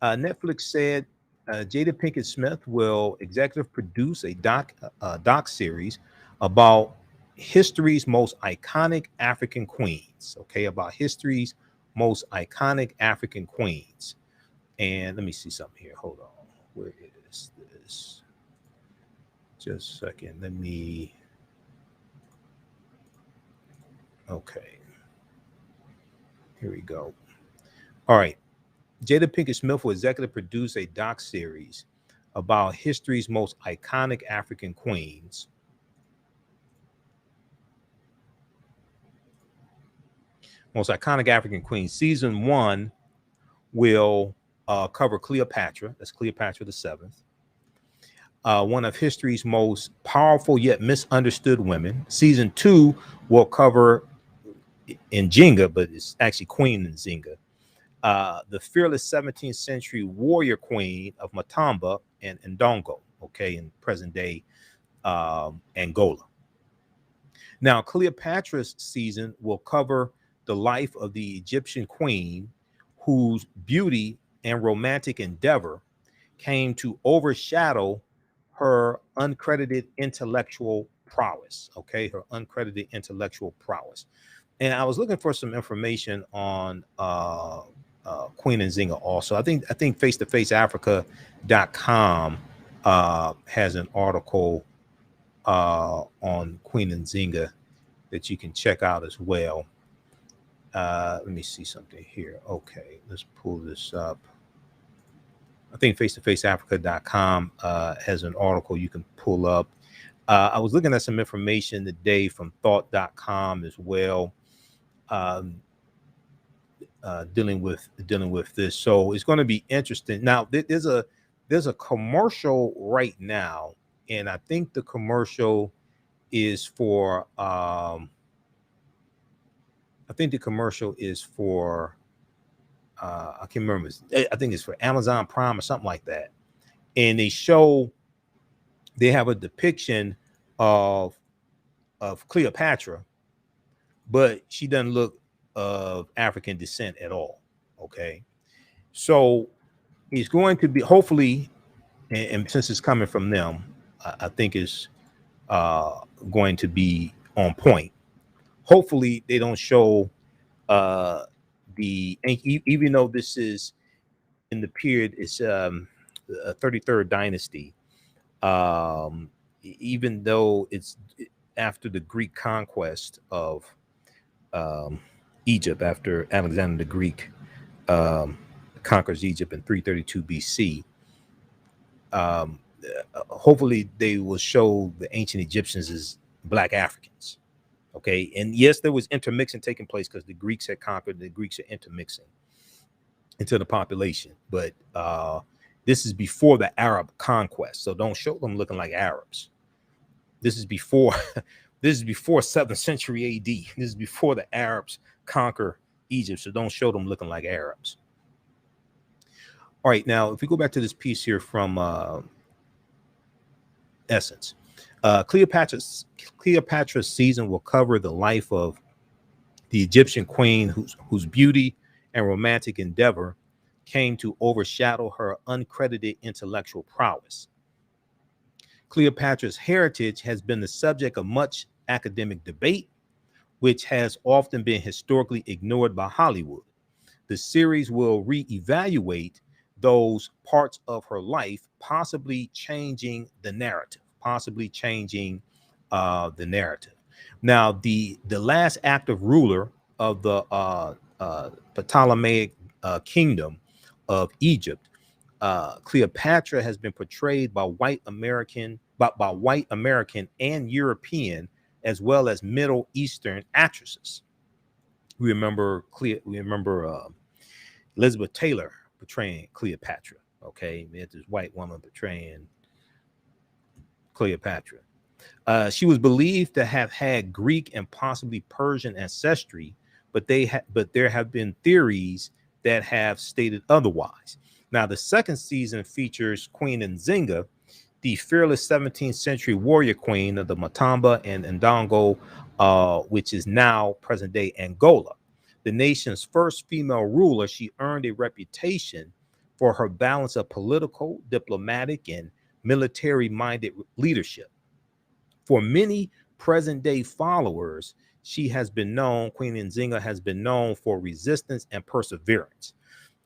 Netflix said Jada Pinkett Smith will executive produce a doc series about history's most iconic African queens. Okay, about history's most iconic African queens. And let me see something here. Hold on. Where is this? Just a second. Let me. Okay. Here we go. All right. Jada Pinkett Smith will executive produce a doc series about history's most iconic African queens. Most iconic African queens. Season 1 will cover Cleopatra. That's Cleopatra the Seventh. One of history's most powerful yet misunderstood women. Season 2 will cover Nzinga, but it's actually Queen Nzinga. The fearless 17th century warrior queen of Matamba and Ndongo, okay, in present day Angola. Now, Cleopatra's season will cover the life of the Egyptian queen whose beauty and romantic endeavor came to overshadow her uncredited intellectual prowess, okay, her uncredited intellectual prowess. And I was looking for some information on Queen Nzinga also. I think face-to-faceafrica.com has an article on Queen Nzinga that you can check out as well. Let me see something here. Okay, let's pull this up. I think face-to-faceafrica.com has an article you can pull up. I was looking at some information today from thought.com as well, dealing with this. So it's going to be interesting. Now, there's a commercial right now, and I think the commercial is for I can't remember. I think it's for Amazon Prime or something like that. And they have a depiction of Cleopatra, but she doesn't look of African descent at all. Okay. So it's going to be, hopefully, and since it's coming from them, I think it's going to be on point. Hopefully they don't show even though this is in the period, it's 33rd dynasty, even though it's after the Greek conquest of Egypt, after Alexander the Greek conquers Egypt in 332 BC. Hopefully they will show the ancient Egyptians as Black Africans. Okay, and yes, there was intermixing taking place because the Greeks had conquered. The Greeks are intermixing into the population, but this is before the Arab conquest, so don't show them looking like Arabs. This is before this is before 7th century AD. This is before the Arabs conquer Egypt, so don't show them looking like Arabs. All right, now if we go back to this piece here from Essence. Cleopatra's season will cover the life of the Egyptian queen whose beauty and romantic endeavor came to overshadow her uncredited intellectual prowess. Cleopatra's heritage has been the subject of much academic debate, which has often been historically ignored by Hollywood. The series will reevaluate those parts of her life, possibly changing the narrative. Now, the last active ruler of the Ptolemaic kingdom of Egypt, Cleopatra, has been portrayed by white American and European, as well as Middle Eastern actresses. We remember Elizabeth Taylor portraying Cleopatra. Okay, we had this white woman portraying Cleopatra. She was believed to have had Greek and possibly Persian ancestry, but there have been theories that have stated otherwise. Now, the second season features Queen Nzinga, the fearless 17th century warrior queen of the Matamba and Ndongo, which is now present day Angola. The nation's first female ruler, she earned a reputation for her balance of political, diplomatic, and military-minded leadership. For many present-day followers, she has been known, Queen Nzinga has been known for resistance and perseverance.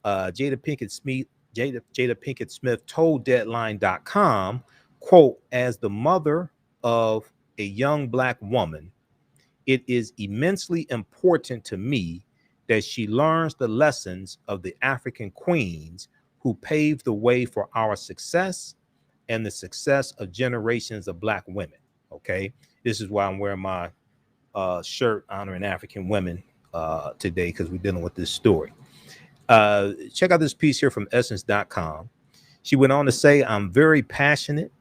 Jada Pinkett Smith told Deadline.com, quote, as the mother of a young Black woman, it is immensely important to me that she learns the lessons of the African queens who paved the way for our success and the success of generations of Black women. Okay, this is why I'm wearing my shirt honoring African women today, because we're dealing with this story. Check out this piece here from Essence.com. She went on to say, I'm very passionate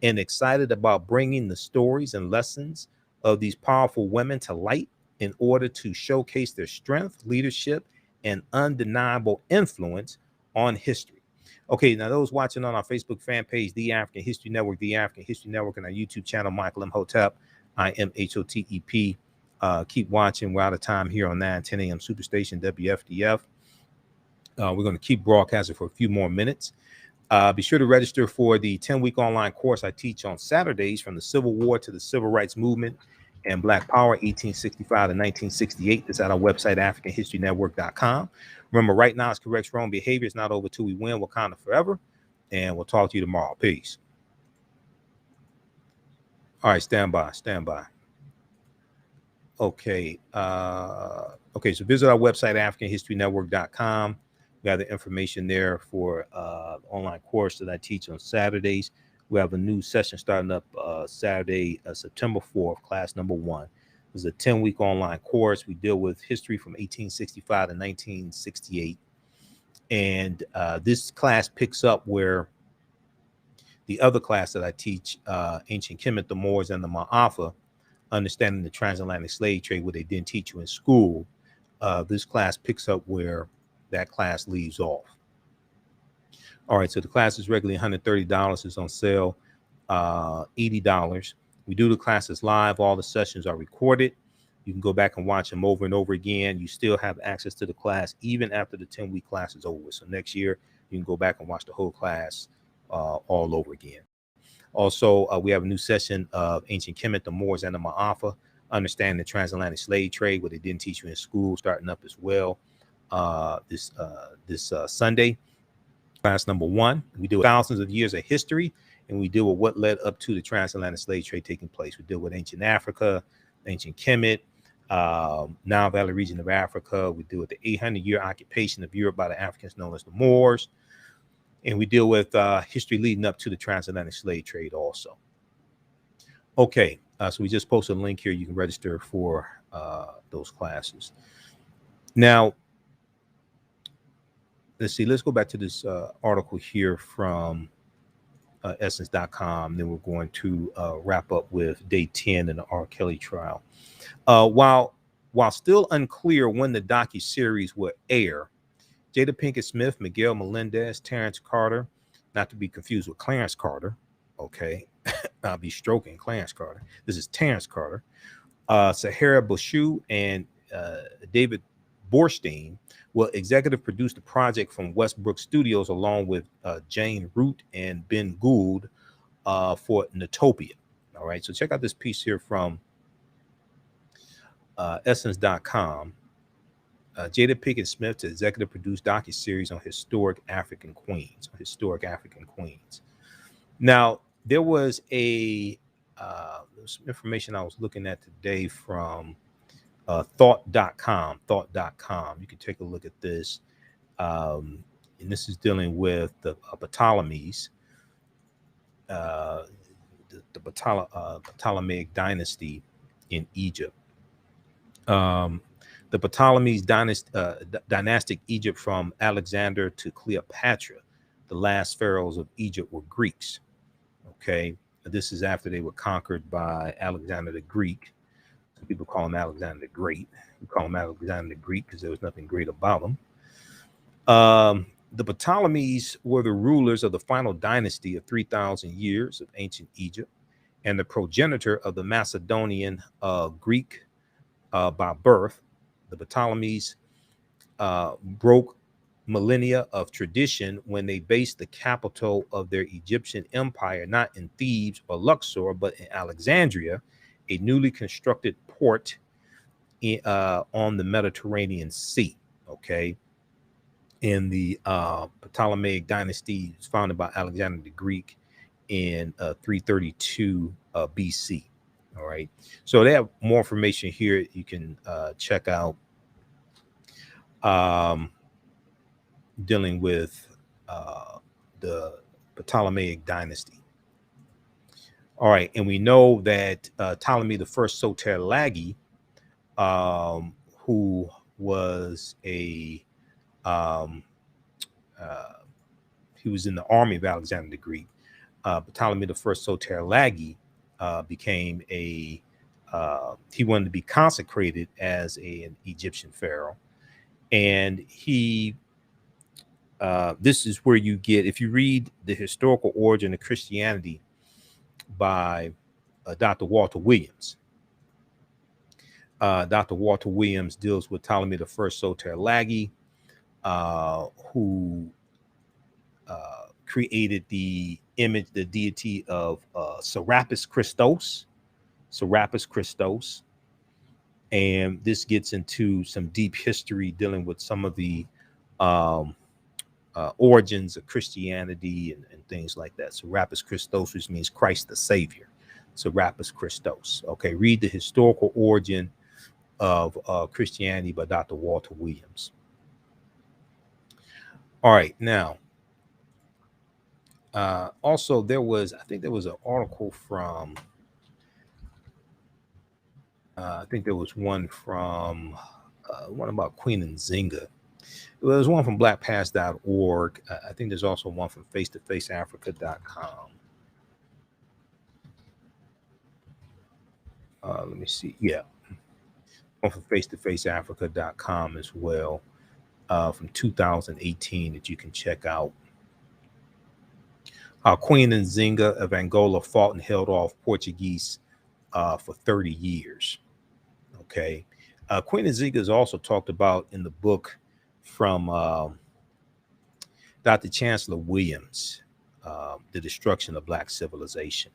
and excited about bringing the stories and lessons of these powerful women to light in order to showcase their strength, leadership, and undeniable influence on history. Okay, now those watching on our Facebook fan page, The African History Network, The African History Network, and our YouTube channel, Michael Imhotep, IMHOTEP. Keep watching. We're out of time here on 9:10 a.m. Superstation WFDF. We're going to keep broadcasting for a few more minutes. Be sure to register for the 10-week online course I teach on Saturdays, from the Civil War to the Civil Rights Movement and Black Power, 1865 to 1968. It's at our website, AfricanHistoryNetwork.com. Remember, right now it's correct wrong behavior. It's not over till we win. Wakanda forever. And we'll talk to you tomorrow. Peace. All right, stand by. Okay. Okay, so visit our website, AfricanHistoryNetwork.com. We have the information there for online course that I teach on Saturdays. We have a new session starting up Saturday, September 4th, class number 1. This is a 10-week online course. We deal with history from 1865 to 1968. And this class picks up where the other class that I teach, Ancient Kemet, the Moors, and the Ma'afa, Understanding the Transatlantic Slave Trade, what they didn't teach you in school. This class picks up where that class leaves off. All right, so the class is regularly $130. It's on sale, $80. We do the classes live. All the sessions are recorded. You can go back and watch them over and over again. You still have access to the class even after the 10-week class is over. So next year, you can go back and watch the whole class all over again. Also, we have a new session of Ancient Kemet, the Moors, and the Ma'afa, Understanding the Transatlantic Slave Trade, what they didn't teach you in school, starting up as well this Sunday. Class number 1. We deal with thousands of years of history, and we deal with what led up to the transatlantic slave trade taking place. We deal with ancient Africa, ancient Kemet, Nile Valley region of Africa. We deal with the 800-year occupation of Europe by the Africans known as the Moors. And we deal with history leading up to the transatlantic slave trade also. Okay, so we just posted a link here. You can register for those classes. Now, let's see. Let's go back to this article here from Essence.com. Then we're going to wrap up with day 10 in the R. Kelly trial. While still unclear when the docuseries will air, Jada Pinkett Smith, Miguel Melendez, Terrence Carter, not to be confused with Clarence Carter. Okay, I'll be stroking Clarence Carter. This is Terrence Carter. Sahara Boshu and David Borstein will executive produce the project from Westbrook Studios, along with Jane Root and Ben Gould for Natopia. All right, so check out this piece here from Essence.com. Jada Pinkett Smith to executive produce docuseries on historic African queens. Now, there was some information I was looking at today from thought.com. You can take a look at this. And this is dealing with the Ptolemies, the Ptolemaic dynasty in Egypt. The Ptolemies dynastic Egypt from Alexander to Cleopatra. The last pharaohs of Egypt were Greeks. Okay, this is after they were conquered by Alexander the Greek. Some people call him Alexander the Great. We call him Alexander the Greek because there was nothing great about him. The Ptolemies were the rulers of the final dynasty of 3,000 years of ancient Egypt, and the progenitor of the Macedonian Greek by birth. The Ptolemies broke millennia of tradition when they based the capital of their Egyptian empire not in Thebes or Luxor, but in Alexandria, a newly constructed port on the Mediterranean Sea. Okay. In the Ptolemaic dynasty, was founded by Alexander the Greek in 332 BC. All right. So they have more information here you can check out. Dealing with the Ptolemaic dynasty. All right, and we know that Ptolemy the First Soter-Lagi, who was he was in the army of Alexander the Greek. Ptolemy the First Soter-Lagi became he wanted to be consecrated as an Egyptian pharaoh, and he. This is where you get, if you read The Historical Origin of Christianity by Dr. Walter Williams. Dr. Walter Williams deals with Ptolemy the First Soter-Lagi, who created the image, the deity of Serapis Christos. And this gets into some deep history dealing with some of the origins of Christianity and things like that. Serapis Christos, which means Christ the Savior. Serapis Christos. Okay, read The Historical Origin of Christianity by Dr. Walter Williams. All right, now, also I think there was an article from, I think there was one from, one about Queen Nzinga. There's one from blackpast.org. I think there's also one from face-to-faceafrica.com. Let me see. Yeah. One from face-to-faceafrica.com as well, from 2018 that you can check out. Queen Nzinga of Angola fought and held off Portuguese for 30 years. Okay. Queen Nzinga is also talked about in the book from Dr. Chancellor Williams, The Destruction of Black Civilization.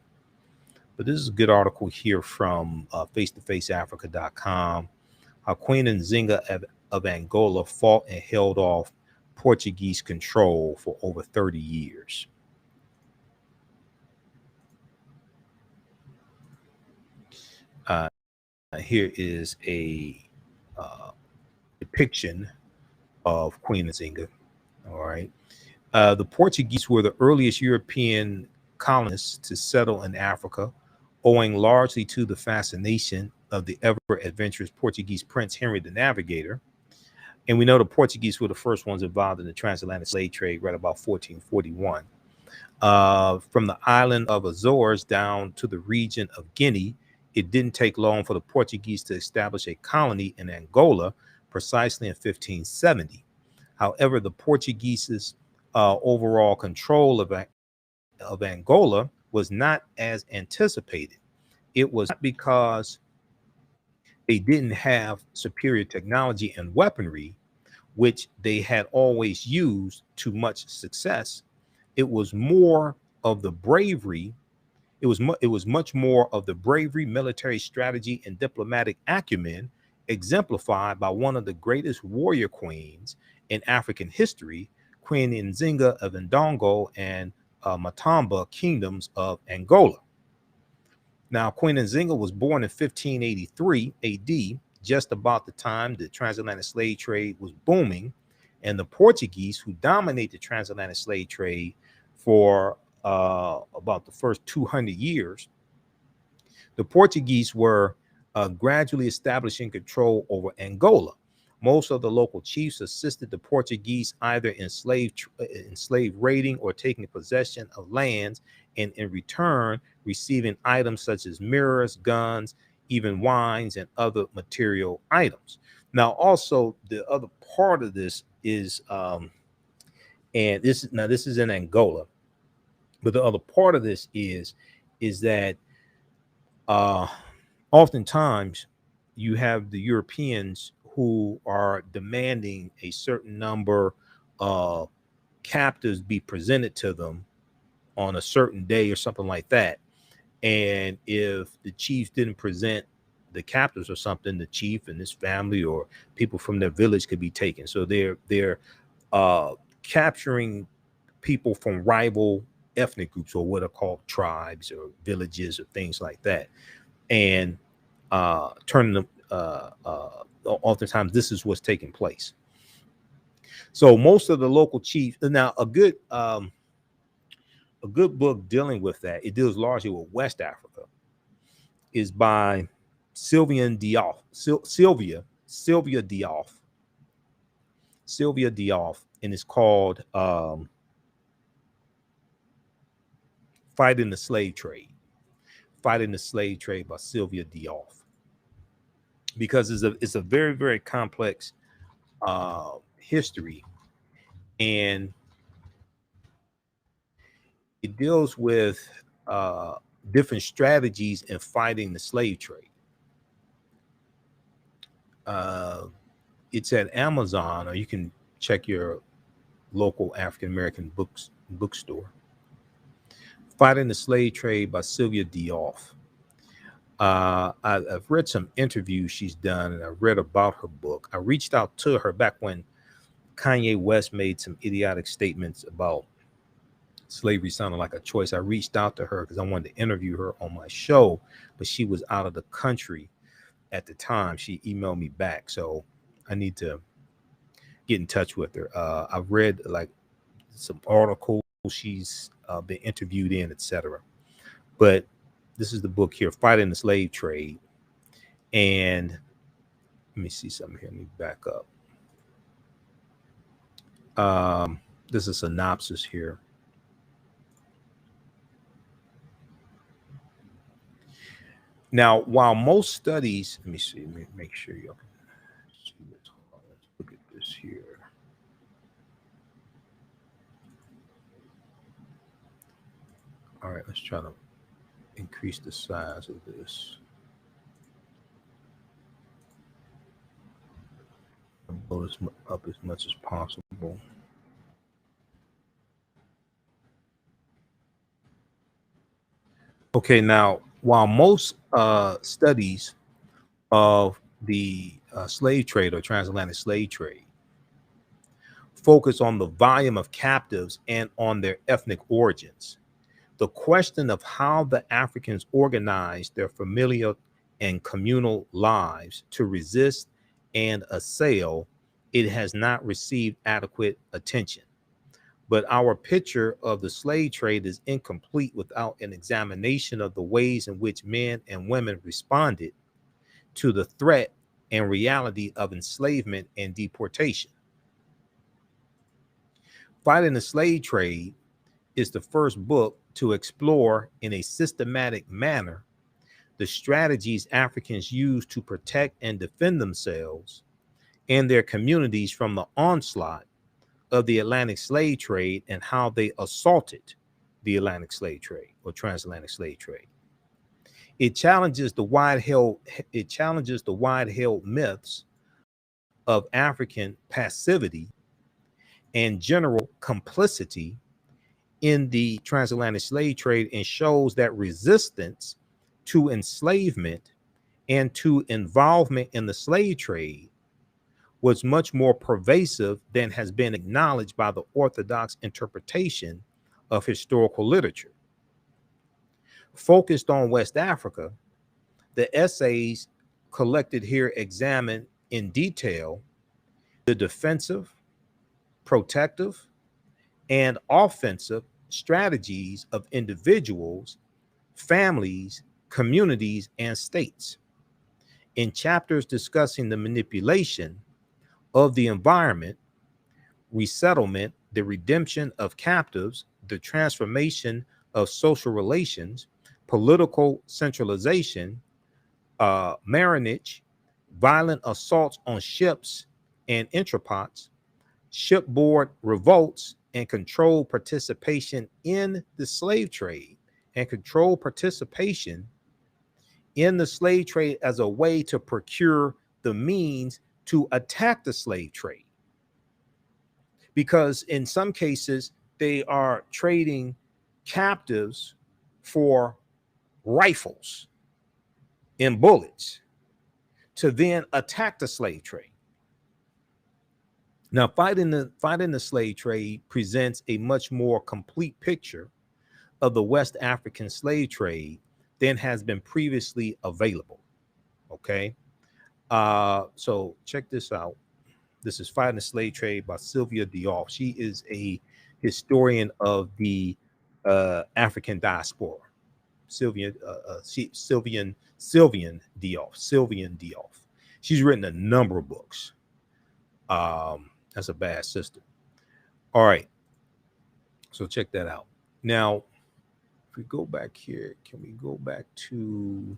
But this is a good article here from face-to-faceafrica.com. Queen Nzinga of Angola fought and held off Portuguese control for over 30 years. Here is a depiction of Queen Nzinga. All right. The Portuguese were the earliest European colonists to settle in Africa, owing largely to the fascination of the ever-adventurous Portuguese Prince Henry the Navigator. And we know the Portuguese were the first ones involved in the transatlantic slave trade right about 1441. From the island of Azores down to the region of Guinea, it didn't take long for the Portuguese to establish a colony in Angola precisely in 1570. However, the Portuguese's overall control of Angola was not as anticipated. It was not because they didn't have superior technology and weaponry, which they had always used to much success. It was more of the bravery. It was much more of the bravery, military strategy, and diplomatic acumen exemplified by one of the greatest warrior queens in African history, Queen Nzinga of Ndongo and Matamba kingdoms of Angola. Now, Queen Nzinga was born in 1583 AD, just about the time the transatlantic slave trade was booming, and the Portuguese, who dominated the transatlantic slave trade for about the first 200 years, the Portuguese were gradually establishing control over Angola. Most of the local chiefs assisted the Portuguese either in slave raiding or taking possession of lands, and in return receiving items such as mirrors, guns, even wines, and other material items. Now, also the other part of this is, and this is in Angola, but the other part of this is that oftentimes you have the Europeans who are demanding a certain number captives be presented to them on a certain day or something like that. And if the chief didn't present the captives or something, the chief and his family or people from their village could be taken. So they're capturing people from rival ethnic groups, or what are called tribes or villages or things like that, and turning them. Oftentimes, this is what's taking place. So most of the local chiefs. Now, a good book dealing with that, it deals largely with West Africa, is by Sylvia Diop, and it's called Fighting the Slave Trade by Sylvia Diop, because it's a very, very complex history, and it deals with different strategies in fighting the slave trade. It's at Amazon, or you can check your local African American bookstore. Fighting the Slave Trade by Sylvia Diop. I've read some interviews she's done, and I read about her book. I reached out to her back when Kanye West made some idiotic statements about slavery sounded like a choice. I reached out to her because I wanted to interview her on my show, but she was out of the country at the time. She emailed me back, so I need to get in touch with her. I've read like some articles she's been interviewed in, etc. But this is the book here, Fighting the Slave Trade. And let me see something here. Let me back up. This is a synopsis here. Now, while most studies, let me see, let me make sure y'all can see this. Let's look at this here. All right, let's try to increase the size of this. Blow this up as much as possible. Okay, now, while most studies of the slave trade or transatlantic slave trade focus on the volume of captives and on their ethnic origins, the question of how the Africans organized their familial and communal lives to resist and assail, it has not received adequate attention. But our picture of the slave trade is incomplete without an examination of the ways in which men and women responded to the threat and reality of enslavement and deportation. Fighting the Slave Trade is the first book to explore in a systematic manner the strategies Africans used to protect and defend themselves and their communities from the onslaught of the Atlantic slave trade and how they assaulted the Atlantic slave trade or transatlantic slave trade. It challenges the wide-held myths of African passivity and general complicity in the transatlantic slave trade, and shows that resistance to enslavement and to involvement in the slave trade was much more pervasive than has been acknowledged by the orthodox interpretation of historical literature. Focused on West Africa, the essays collected here examine in detail the defensive, protective, and offensive strategies of individuals, families, communities, and states. In chapters discussing the manipulation of the environment, resettlement, the redemption of captives, the transformation of social relations, political centralization, marriage, violent assaults on ships and entrepots, shipboard revolts, and controlled participation in the slave trade, and controlled participation in the slave trade as a way to procure the means to attack the slave trade. because in some cases they are trading captives for rifles and bullets to then attack the slave trade. Now, fighting the slave trade presents a much more complete picture of the West African slave trade than has been previously available. Okay, so check this out. This is Fighting the Slave Trade by Sylvia Diouf. She is a historian of the African diaspora. Sylvian Diouf. She's written a number of books. That's a bad sister. All right. So check that out. Now, if we go back here, can we go back to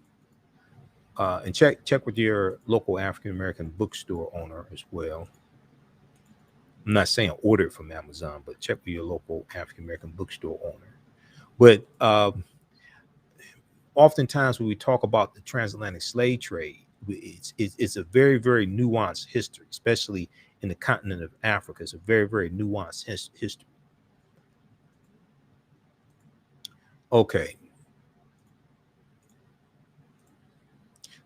and check with your local African American bookstore owner as well. I'm not saying order it from Amazon, but check with your local African American bookstore owner. But oftentimes when we talk about the transatlantic slave trade, it's a very, very nuanced history, especially in the continent of Africa. It's a very, very nuanced history. Okay.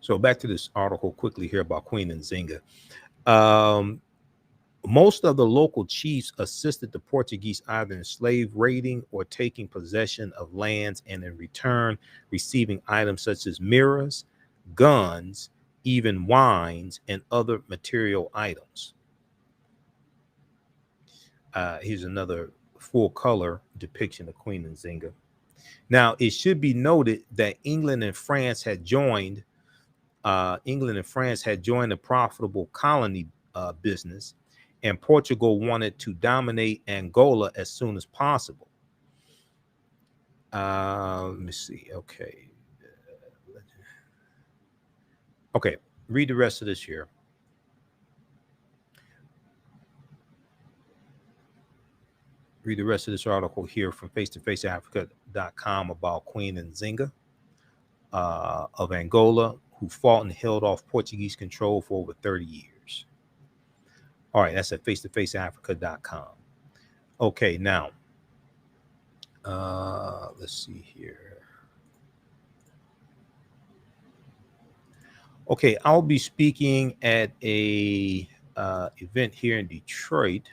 So back to this article quickly here about Queen Nzinga. Most of the local chiefs assisted the Portuguese either in slave raiding or taking possession of lands, and in return receiving items such as mirrors, guns, even wines, and other material items. Here's another full color depiction of Queen Nzinga. Now, it should be noted that England and France had joined the profitable colony business, and Portugal wanted to dominate Angola as soon as possible. Let me see. Okay, read the rest of this here. Read the rest of this article here from face-to-faceafrica.com about Queen Nzinga of Angola, who fought and held off Portuguese control for over 30 years. All right, that's at face-to-faceafrica.com. Okay, now, let's see here. Okay, I'll be speaking at a event here in Detroit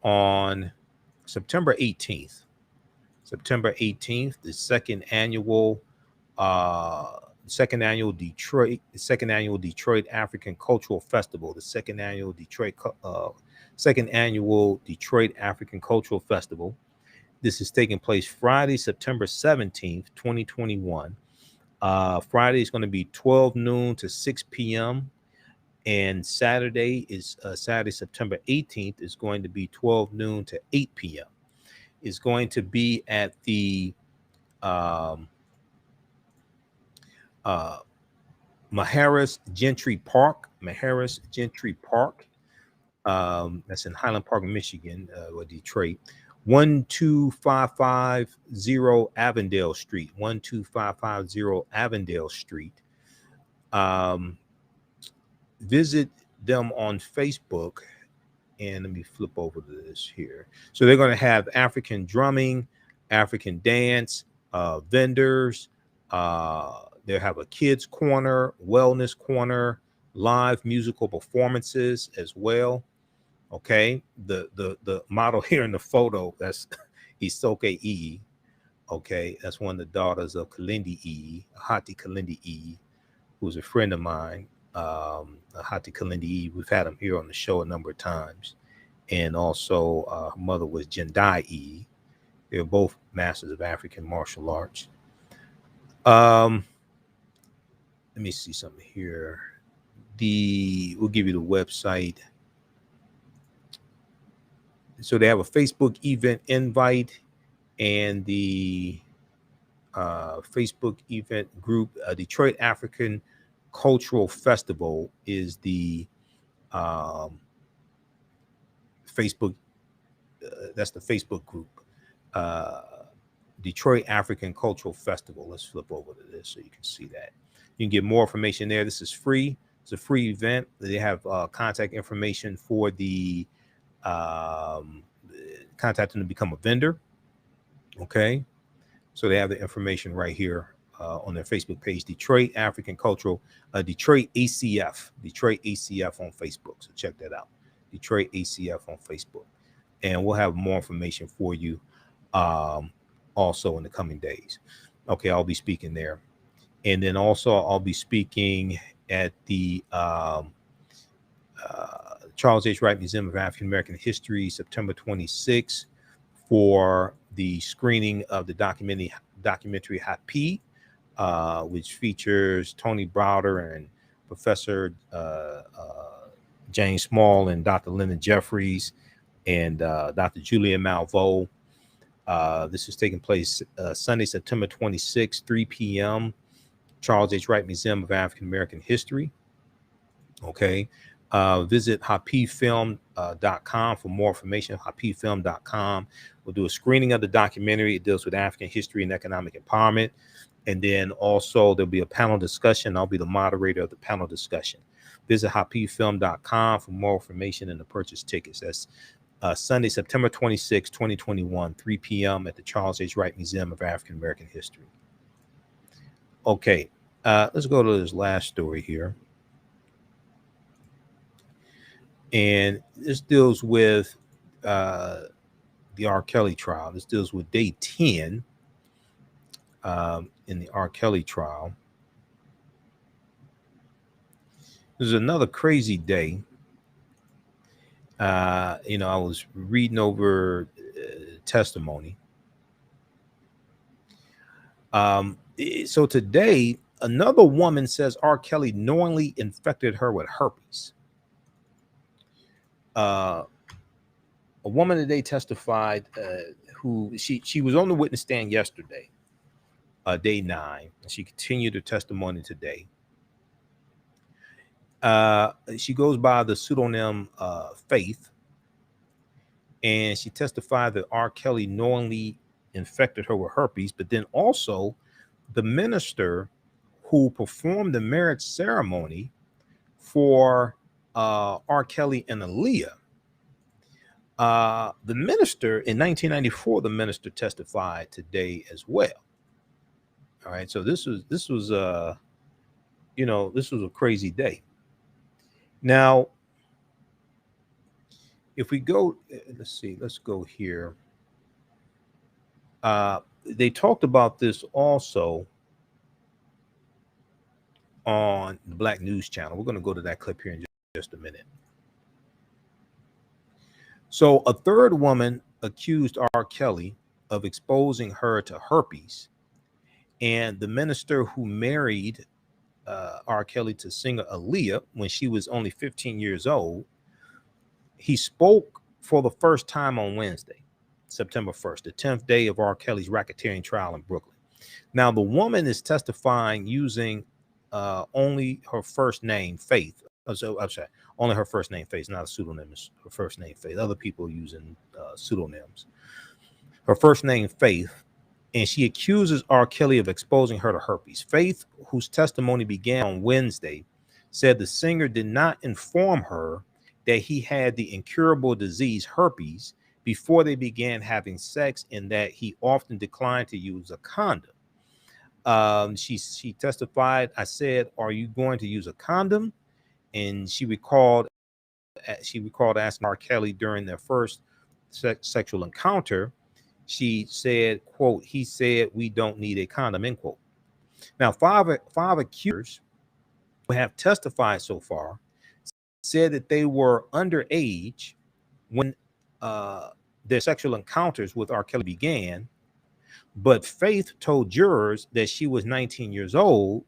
on September 18th. September 18th, the second annual Detroit African Cultural Festival, the second annual Detroit African Cultural Festival. This is taking place Friday, September 17th, 2021. Friday is going to be 12 noon to 6 p.m. And Saturday, September 18th, is going to be 12 noon to 8 p.m. It's going to be at the Maharis Gentry Park. That's in Highland Park, Michigan, or Detroit. 12550 Avondale Street. 12550 Avondale Street. Visit them on Facebook, and let me flip over to this here. So they're going to have African drumming, African dance, vendors. They'll have a kids corner, wellness corner, live musical performances as well. Okay, the model here in the photo, that's Isoke E. Okay, that's one of the daughters of Kalindi E, Hati Kalindi E, who's a friend of mine. Hati Kalindi E. We've had him here on the show a number of times, and also her mother was Jendai E. They're both masters of African martial arts. Let me see something here. We'll give you the website. So they have a Facebook event invite, and the Facebook event group, Detroit African Cultural Festival, is the Facebook. That's the Facebook group. Detroit African Cultural Festival. Let's flip over to this so you can see that. You can get more information there. This is free. It's a free event. They have contact information for the contact them to become a vendor. Okay, so they have the information right here on their Facebook page, Detroit African Cultural, Detroit ACF on Facebook. So check that out, Detroit ACF on Facebook, and we'll have more information for you also in the coming days. Okay, I'll be speaking there, and then also I'll be speaking at the Charles H. Wright Museum of African American History, September 26th, for the screening of the documentary Happy, which features Tony Browder and Professor James Small and Dr. Lyndon Jeffries and Dr. Julia Malveaux. This is taking place Sunday, September 26th, 3 p.m., Charles H. Wright Museum of African American History. Okay. Visit happyfilm.com for more information. happyfilm.com. We'll do a screening of the documentary. It deals with African history and economic empowerment. And then also there'll be a panel discussion. I'll be the moderator of the panel discussion. Visit happyfilm.com for more information and to purchase tickets. That's Sunday, September 26, 2021, 3 p.m. at the Charles H. Wright Museum of African American History. Okay, let's go to this last story here. And this deals with the R. Kelly trial. This deals with day 10 in the R. Kelly trial. This is another crazy day. I was reading over testimony. So today, another woman says R. Kelly knowingly infected her with herpes. A woman today testified who she was on the witness stand yesterday, day 9, and she continued her testimony today. She goes by the pseudonym Faith, and she testified that R. Kelly knowingly infected her with herpes, but then also the minister who performed the marriage ceremony for R. Kelly and Aaliyah. The minister in 1994, the minister testified today as well. All right, so this was this was a crazy day. Now, if we go, let's go here. They talked about this also on the Black News Channel. We're going to go to that clip here in just a minute. So a third woman accused R. Kelly of exposing her to herpes, and the minister who married R. Kelly to singer Aaliyah when she was only 15 years old, he spoke for the first time on Wednesday, September 1st, the 10th day of R. Kelly's racketeering trial in Brooklyn. Now, the woman is testifying using only her first name, Faith. So I'm sorry, only her first name, Faith, not a pseudonym. It's her first name, Faith. Other people using pseudonyms. Her first name, Faith, and she accuses R. Kelly of exposing her to herpes. Faith, whose testimony began on Wednesday, said the singer did not inform her that he had the incurable disease herpes before they began having sex, and that he often declined to use a condom. She testified, I said, "Are you going to use a condom?" And she recalled asking R. Kelly during their first sexual encounter. She said, quote, "He said we don't need a condom," end quote. Now, five accusers who have testified so far said that they were underage when their sexual encounters with R. Kelly began, but Faith told jurors that she was 19 years old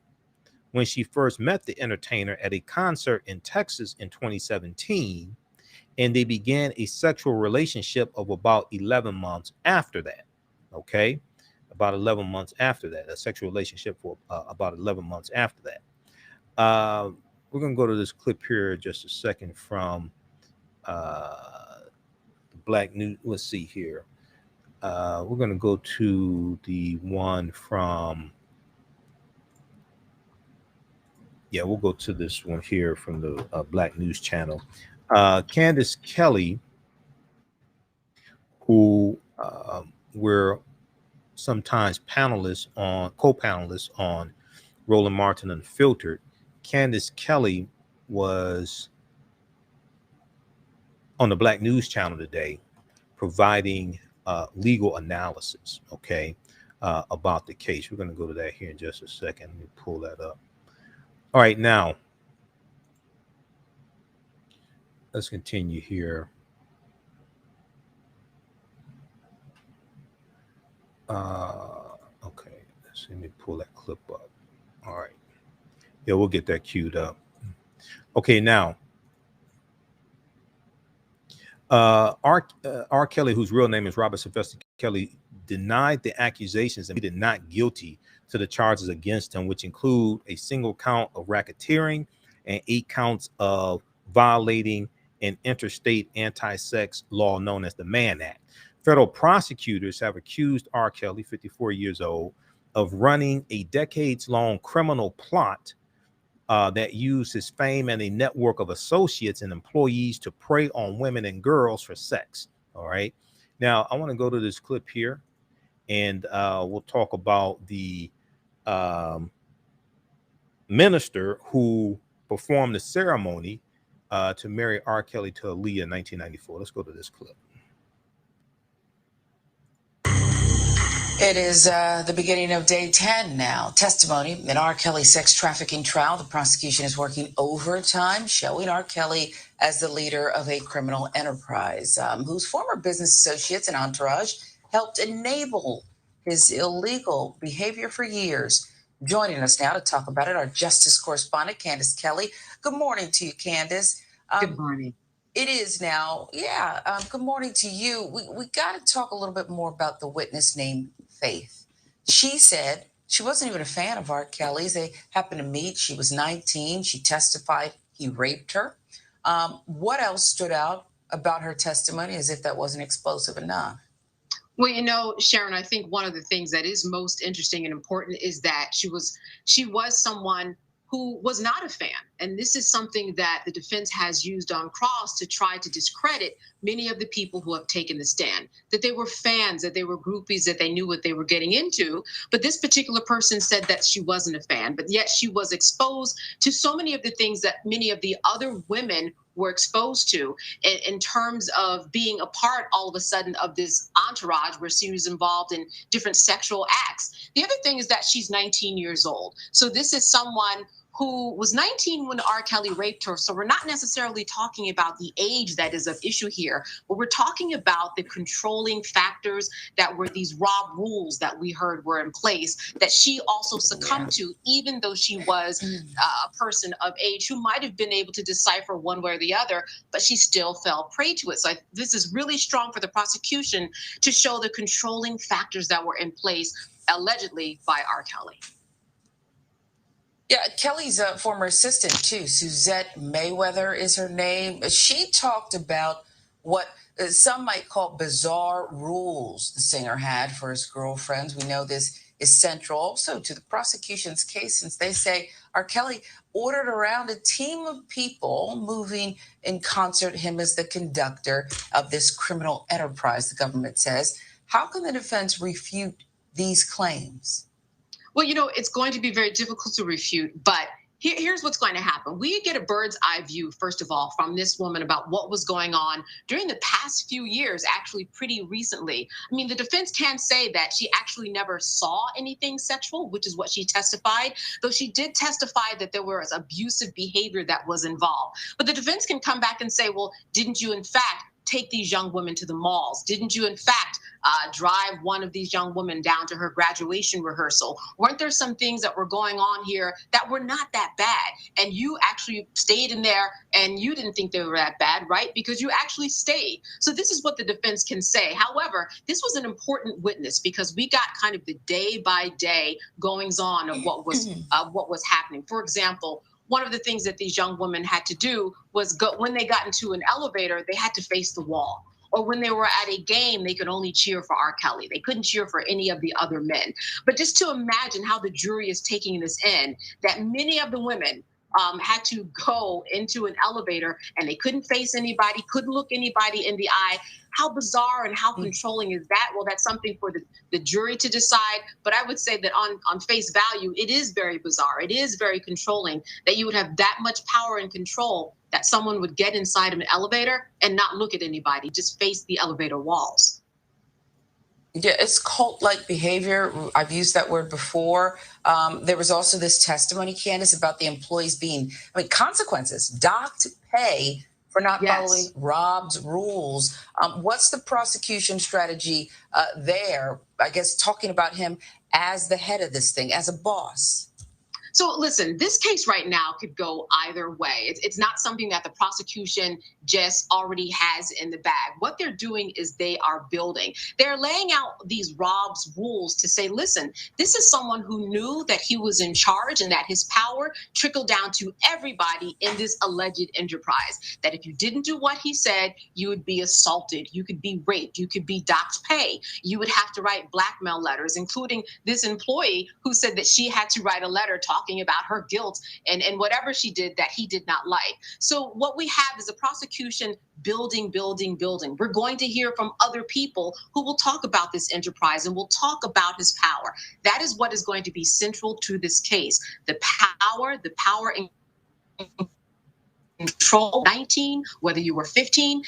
when she first met the entertainer at a concert in Texas in 2017, and they began a sexual relationship of about 11 months after that. Okay, about 11 months after that, a sexual relationship for about 11 months after that. We're going to go to this clip here just a second from Black News. Let's see here. We're going to go to the one from, we'll go to this one here from the Black News Channel. Candace Kelly who were sometimes co-panelists on Roland Martin Unfiltered. Candace Kelly was on the Black News Channel today, providing legal analysis, okay, about the case. We're going to go to that here in just a second. Let me pull that up. All right, now let's continue here. Okay, let me pull that clip up. All right, yeah, we'll get that queued up. Okay, now R. Kelly, whose real name is Robert Sylvester Kelly, denied the accusations and pleaded not guilty to the charges against him, which include a single count of racketeering and 8 counts of violating an interstate anti-sex law known as the Mann Act. Federal prosecutors have accused R. Kelly, 54 years old, of running a decades-long criminal plot that used his fame and a network of associates and employees to prey on women and girls for sex. All right. Now, I want to go to this clip here, and we'll talk about the minister who performed the ceremony to marry R. Kelly to Aaliyah in 1994. Let's go to this clip. It is the beginning of day 10 now. Testimony in R. Kelly's sex trafficking trial. The prosecution is working overtime, showing R. Kelly as the leader of a criminal enterprise whose former business associates and entourage helped enable his illegal behavior for years. Joining us now to talk about it, our justice correspondent, Candace Kelly. Good morning to you, Candace. Good morning. It is now. Yeah. Good morning to you. We got to talk a little bit more about the witness named Faith. She said she wasn't even a fan of R. Kelly's. They happened to meet. She was 19. She testified he raped her. What else stood out about her testimony as if that wasn't explosive enough? Well, you know, Sharon, I think one of the things that is most interesting and important is that she was someone who was not a fan. And this is something that the defense has used on cross to try to discredit many of the people who have taken the stand, that they were fans, that they were groupies, that they knew what they were getting into. But this particular person said that she wasn't a fan, but yet she was exposed to so many of the things that many of the other women were exposed to in terms of being a part all of a sudden of this entourage where she was involved in different sexual acts. The other thing is that she's 19 years old. So this is someone who was 19 when R. Kelly raped her. So we're not necessarily talking about the age that is of issue here, but we're talking about the controlling factors that were these raw rules that we heard were in place that she also succumbed to, even though she was a person of age who might have been able to decipher one way or the other, but she still fell prey to it. So this is really strong for the prosecution to show the controlling factors that were in place allegedly by R. Kelly. Yeah, Kelly's a former assistant, too. Suzette Mayweather is her name. She talked about what some might call bizarre rules the singer had for his girlfriends. We know this is central also to the prosecution's case, since they say R. Kelly ordered around a team of people moving in concert, him as the conductor of this criminal enterprise, the government says. How can the defense refute these claims? Well, you know, it's going to be very difficult to refute, but here's what's going to happen. We get a bird's eye view, first of all, from this woman about what was going on during the past few years, actually pretty recently. I mean, the defense can say that she actually never saw anything sexual, which is what she testified, though she did testify that there was abusive behavior that was involved. But the defense can come back and say, well, didn't you, in fact, take these young women to the malls? Didn't you, in fact, drive one of these young women down to her graduation rehearsal? Weren't there some things that were going on here that were not that bad? And you actually stayed in there and you didn't think they were that bad, right? Because you actually stayed. So this is what the defense can say. However, this was an important witness because we got kind of the day by day goings on of what was happening. For example, one of the things that these young women had to do was go, when they got into an elevator, they had to face the wall. Or when they were at a game, they could only cheer for R. Kelly. They couldn't cheer for any of the other men. But just to imagine how the jury is taking this in, that many of the women had to go into an elevator and they couldn't face anybody, couldn't look anybody in the eye. How bizarre and how controlling is that? Well, that's something for the jury to decide. But I would say that on face value, it is very bizarre. It is very controlling that you would have that much power and control that someone would get inside of an elevator and not look at anybody, just face the elevator walls. Yeah, it's cult-like behavior. I've used that word before. There was also this testimony, Candace, about the employees being, consequences, docked pay for not following Rob's rules. What's the prosecution strategy there? I guess talking about him as the head of this thing, as a boss. So listen, this case right now could go either way. It's not something that the prosecution just already has in the bag. What they're doing is they are building. They're laying out these Rob's rules to say, listen, this is someone who knew that he was in charge and that his power trickled down to everybody in this alleged enterprise. That if you didn't do what he said, you would be assaulted, you could be raped, you could be docked pay, you would have to write blackmail letters, including this employee who said that she had to write a letter talking about her guilt and whatever she did that he did not like. So what we have is a prosecution building. We're going to hear from other people who will talk about this enterprise and will talk about his power. That is what is going to be central to this case. The power and control 19, whether you were 15,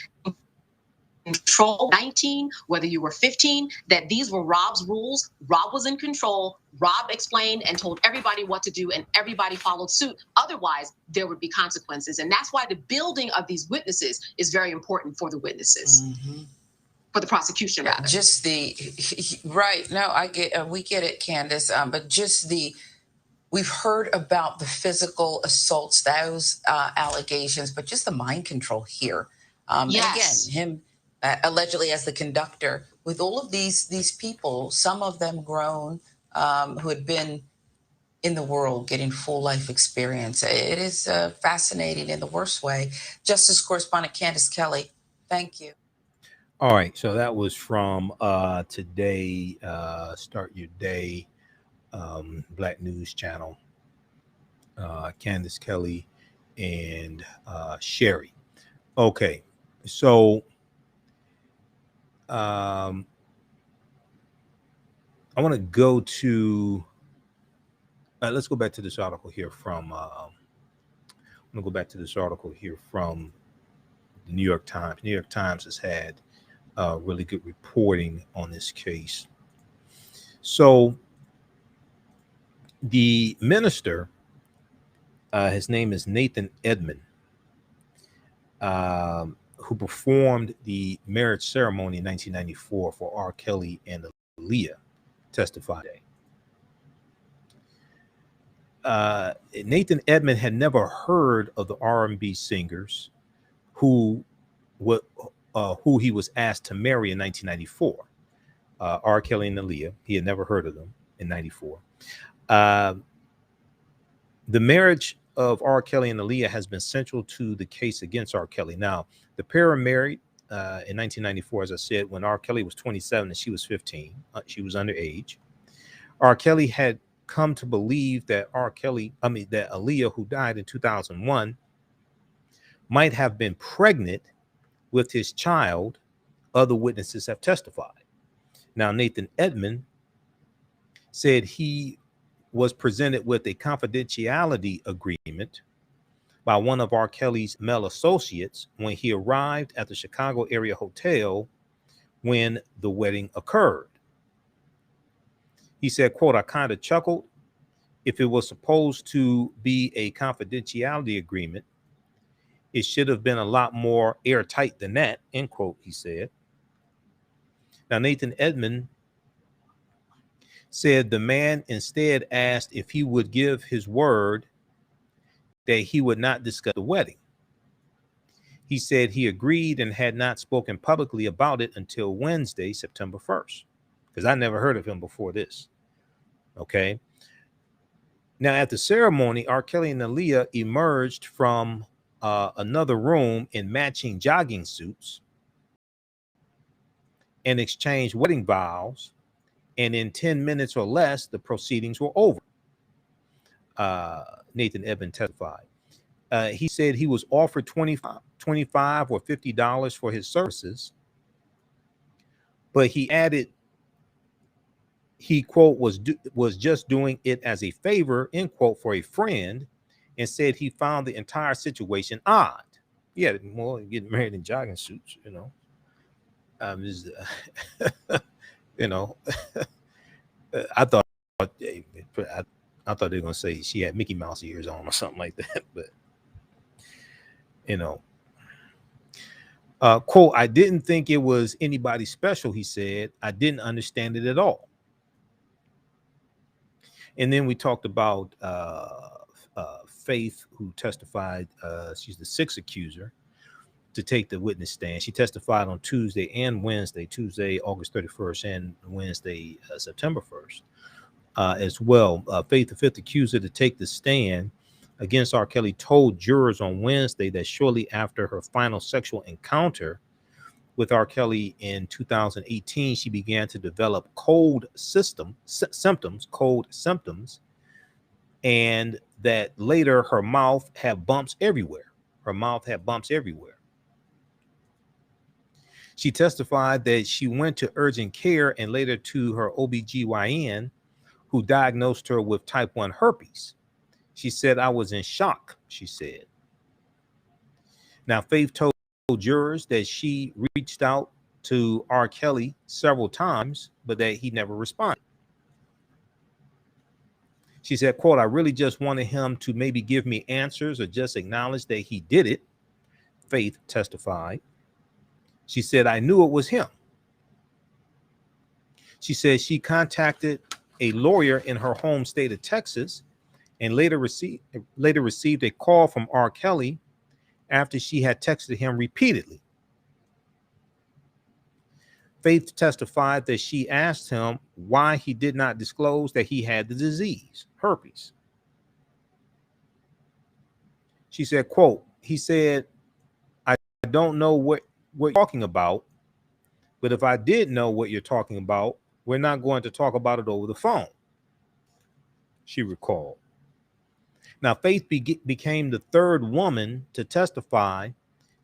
control 19, whether you were 15, that these were Rob's rules. Rob was in control. Rob explained and told everybody what to do, and everybody followed suit. Otherwise, there would be consequences. And that's why the building of these witnesses is very important for the witnesses. Mm-hmm. For the prosecution, rather. Just right. No, I get, we get it, Candace. But just we've heard about the physical assaults, those allegations, but just the mind control here. Yes. And again, him allegedly as the conductor, with all of these people, some of them grown, who had been in the world getting full life experience. It is fascinating in the worst way. Justice Correspondent Candace Kelly, thank you. All right, so that was from today, Start Your Day, Black News Channel, Candace Kelly and Sherry. Okay, so I want to go to, let's go back to this article here from, I'm going to go back to this article here from the New York Times. New York Times has had really good reporting on this case. So the minister, his name is Nathan Edmond, who performed the marriage ceremony in 1994 for R. Kelly and Aaliyah, testified. Nathan Edmond had never heard of the R&B singers who he was asked to marry in 1994. R. Kelly and Aaliyah. He had never heard of them in 94. The marriage of R. Kelly and Aaliyah has been central to the case against R. Kelly. Now, the pair married in 1994, as I said, when R. Kelly was 27 and she was 15. She was underage. R. Kelly had come to believe that that Aaliyah, who died in 2001, might have been pregnant with his child. Other witnesses have testified. Now, Nathan Edmond said he was presented with a confidentiality agreement by one of R. Kelly's male associates when he arrived at the Chicago area hotel when the wedding occurred. He said, quote, "I kind of chuckled. If it was supposed to be a confidentiality agreement, it should have been a lot more airtight than that," end quote, he said. Now, Nathan Edmond said the man instead asked if he would give his word that he would not discuss the wedding. He said he agreed and had not spoken publicly about it until Wednesday, September 1st, because I never heard of him before this. Okay. Now, at the ceremony, R. Kelly and Aaliyah emerged from another room in matching jogging suits and exchanged wedding vows. And in 10 minutes or less, the proceedings were over. Nathan Edmond testified. He said he was offered $25 or $50 for his services, but he added he, quote, was just doing it as a favor, end quote, for a friend, and said he found the entire situation odd. Yeah, more getting married in jogging suits, you know. You know, I thought they were gonna say she had Mickey Mouse ears on or something like that, but you know. Quote, I didn't think it was anybody special, he said. I didn't understand it at all. And then we talked about Faith, who testified. She's the sixth accuser to take the witness stand. She testified on Tuesday and Wednesday, Tuesday, August 31st, and Wednesday, September 1st, as well. Faith, the fifth accuser to take the stand against R. Kelly, told jurors on Wednesday that shortly after her final sexual encounter with R. Kelly in 2018, she began to develop cold symptoms, and that later her mouth had bumps everywhere. She testified that she went to urgent care and later to her OBGYN, who diagnosed her with type 1 herpes. She said, I was in shock, she said. Now, Faith told jurors that she reached out to R. Kelly several times, but that he never responded. She said, quote, I really just wanted him to maybe give me answers or just acknowledge that he did it, Faith testified. She said, I knew it was him. She said she contacted a lawyer in her home state of Texas and later received a call from R. Kelly after she had texted him repeatedly. Faith testified that she asked him why he did not disclose that he had the disease, herpes. She said, quote, he said, I don't know what you're talking about, but if I did know what you're talking about, we're not going to talk about it over the phone, she recalled. Now, Faith became the third woman to testify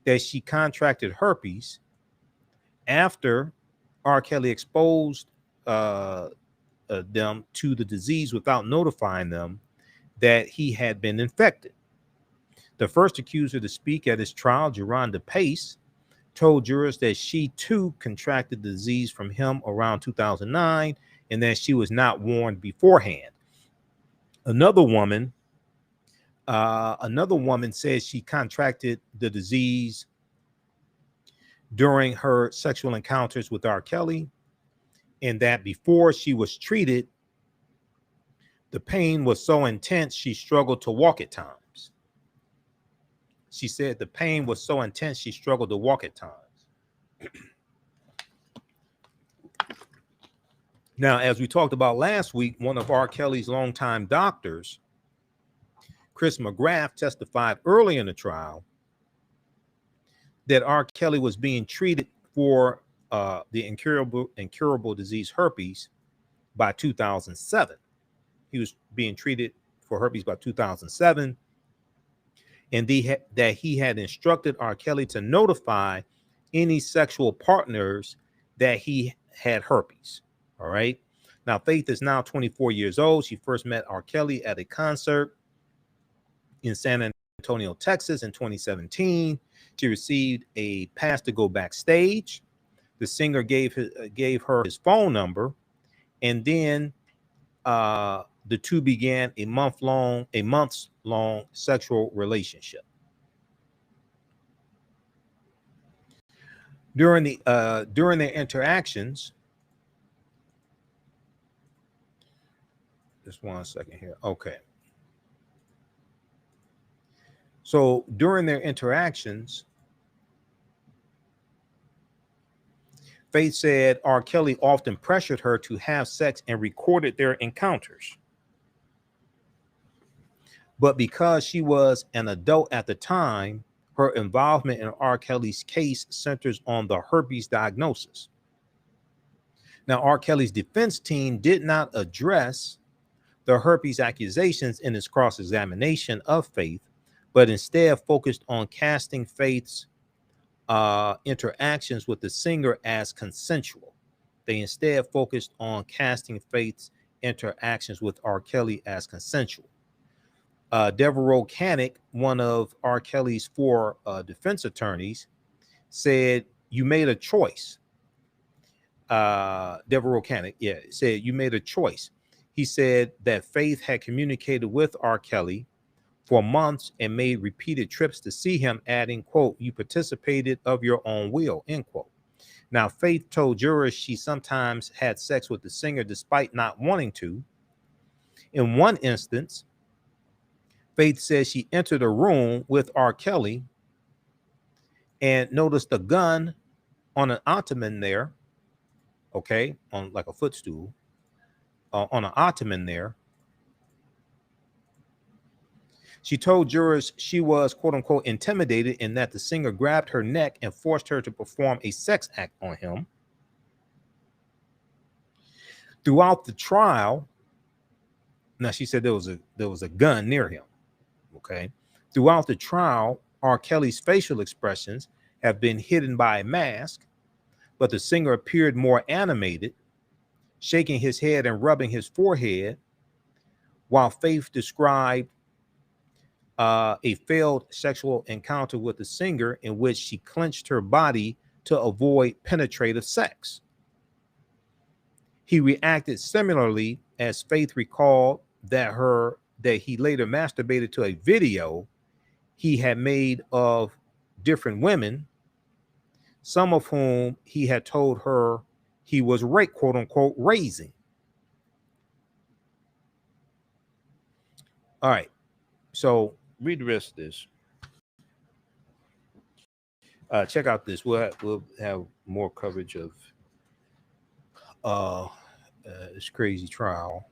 that she contracted herpes after R. Kelly exposed them to the disease without notifying them that he had been infected. The first accuser to speak at his trial, Geronda Pace, told jurors that she too contracted the disease from him around 2009 and that she was not warned beforehand. Another woman said she contracted the disease during her sexual encounters with R. Kelly, and that before she was treated, the pain was so intense she struggled to walk at times. She said the pain was so intense she struggled to walk at times. Now, as we talked about last week, one of R. Kelly's longtime doctors, Chris McGrath, testified early in the trial that R. Kelly was being treated for the incurable disease herpes by 2007. He was being treated for herpes by 2007, and that he had instructed R. Kelly to notify any sexual partners that he had herpes. All right. Now, Faith is now 24 years old. She first met R. Kelly at a concert in San Antonio, Texas in 2017. She received a pass to go backstage. The singer gave her his phone number, and then the two began a months long sexual relationship. During their interactions, just 1 second here. Okay. So during their interactions, Faith said R. Kelly often pressured her to have sex and recorded their encounters. But because she was an adult at the time, her involvement in R. Kelly's case centers on the herpes diagnosis. Now, R. Kelly's defense team did not address the herpes accusations in its cross-examination of Faith, but instead focused on casting Faith's interactions with the singer as consensual. They instead focused on casting Faith's interactions with R. Kelly as consensual. Devereaux Canick, one of R. Kelly's 4 defense attorneys, said, "You made a choice." Devereaux Canick, said, "You made a choice." He said that Faith had communicated with R. Kelly for months and made repeated trips to see him, adding, quote, "You participated of your own will," end quote. Now, Faith told jurors she sometimes had sex with the singer despite not wanting to. In one instance, Faith says she entered a room with R. Kelly and noticed a gun on an ottoman there, okay, on like a footstool, on an ottoman there. She told jurors she was, quote unquote, intimidated and that the singer grabbed her neck and forced her to perform a sex act on him. Throughout the trial, now she said there was a gun near him. Okay. Throughout the trial, R. Kelly's facial expressions have been hidden by a mask, but the singer appeared more animated, shaking his head and rubbing his forehead, while Faith described a failed sexual encounter with the singer in which she clenched her body to avoid penetrative sex. He reacted similarly as Faith recalled that he later masturbated to a video he had made of different women, some of whom he had told her he was, quote unquote, raising. All right, so read the rest of this. Check out this. We'll have more coverage of this crazy trial.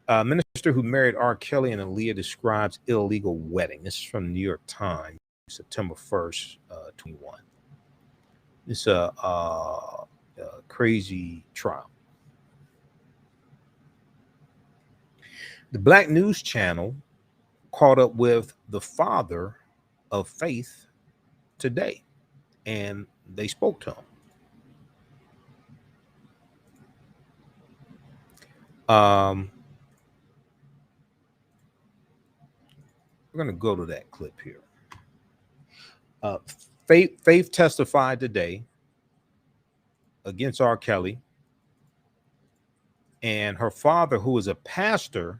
Minister who married R. Kelly and Aaliyah describes illegal wedding. This is from the New York Times, September 1st, 21. It's a crazy trial. The Black News Channel caught up with the father of Faith today, and they spoke to him. We're going to go to that clip here. Faith testified today against R. Kelly, and her father, who is a pastor,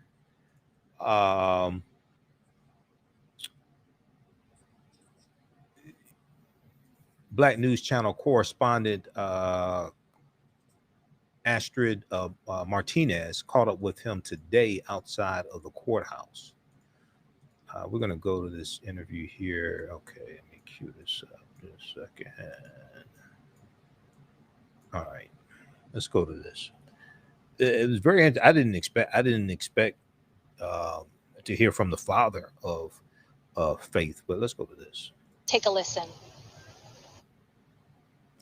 Black News Channel correspondent Astrid Martinez caught up with him today outside of the courthouse. We're going to go to this interview here. Okay, let me cue this up just a second. All right, let's go to this. It was very. I didn't expect to hear from the father of Faith, but let's go to this. Take a listen.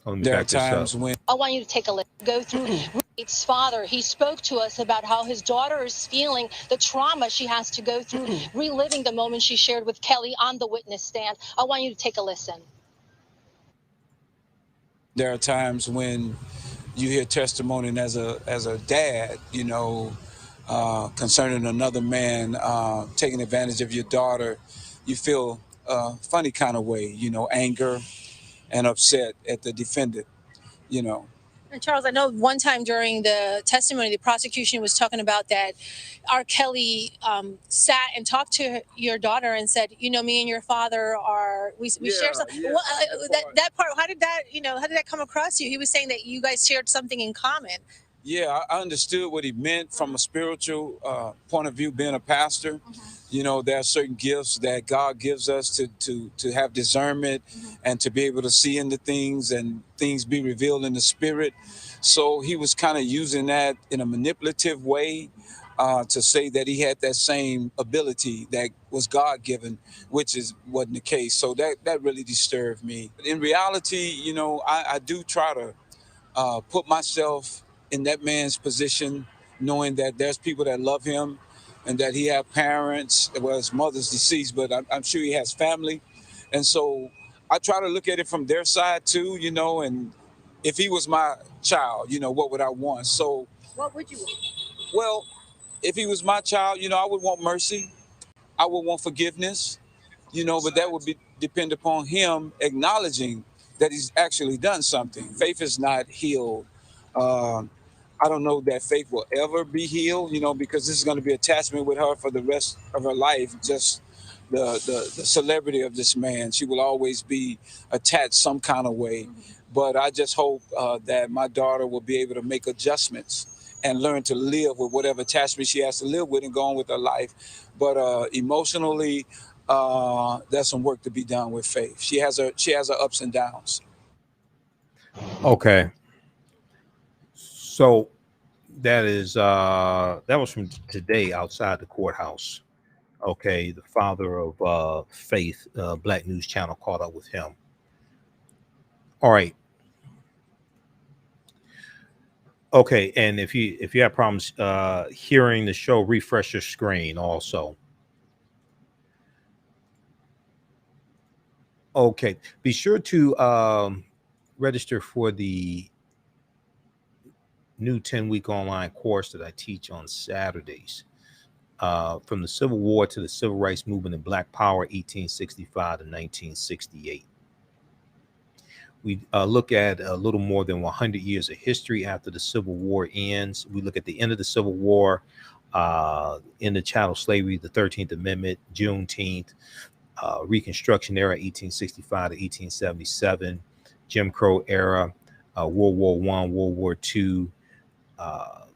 There are times when I want you to take a listen. Go through Faith's father. He spoke to us about how his daughter is feeling the trauma she has to go through, reliving the moment she shared with Kelly on the witness stand. I want you to take a listen. There are times when you hear testimony as a dad, you know, concerning another man taking advantage of your daughter. You feel a funny kind of way, you know, anger and upset at the defendant, you know. And Charles, I know one time during the testimony, the prosecution was talking about that R. Kelly sat and talked to your daughter and said, you know, me and your father we share something. Yeah, that part, how did that come across to you? He was saying that you guys shared something in common. Yeah, I understood what he meant from a spiritual point of view, being a pastor. You know, there are certain gifts that God gives us to have discernment and to be able to see into things and things be revealed in the spirit. So he was kind of using that in a manipulative way to say that he had that same ability that was God-given, which wasn't the case. So that really disturbed me. In reality, you know, I do try to put myself in that man's position, knowing that there's people that love him and that he had parents. Well, his mother's deceased, but I'm sure he has family. And so I try to look at it from their side too, you know, and if he was my child, you know, what would I want? So What would you want? well, if he was my child, you know, I would want mercy. I would want forgiveness, you know, but that would depend upon him acknowledging that he's actually done something. Faith is not healed. I don't know that Faith will ever be healed, you know, because this is going to be attachment with her for the rest of her life. Just the celebrity of this man, she will always be attached some kind of way. But I just hope that my daughter will be able to make adjustments and learn to live with whatever attachment she has to live with and go on with her life. But emotionally, there's some work to be done with Faith. She has her ups and downs. Okay. So that was from today outside the courthouse. Okay, the father of Faith, Black News Channel caught up with him. All right. Okay, and if you have problems hearing the show, refresh your screen also. Okay, be sure to register for the new 10-week online course that I teach on Saturdays. From the Civil War to the Civil Rights Movement and Black Power, 1865 to 1968. We look at a little more than 100 years of history after the Civil War ends. We look at the end of the Civil War, in the chattel slavery, the 13th Amendment, Juneteenth, Reconstruction era, 1865 to 1877, Jim Crow era, World War I, World War II,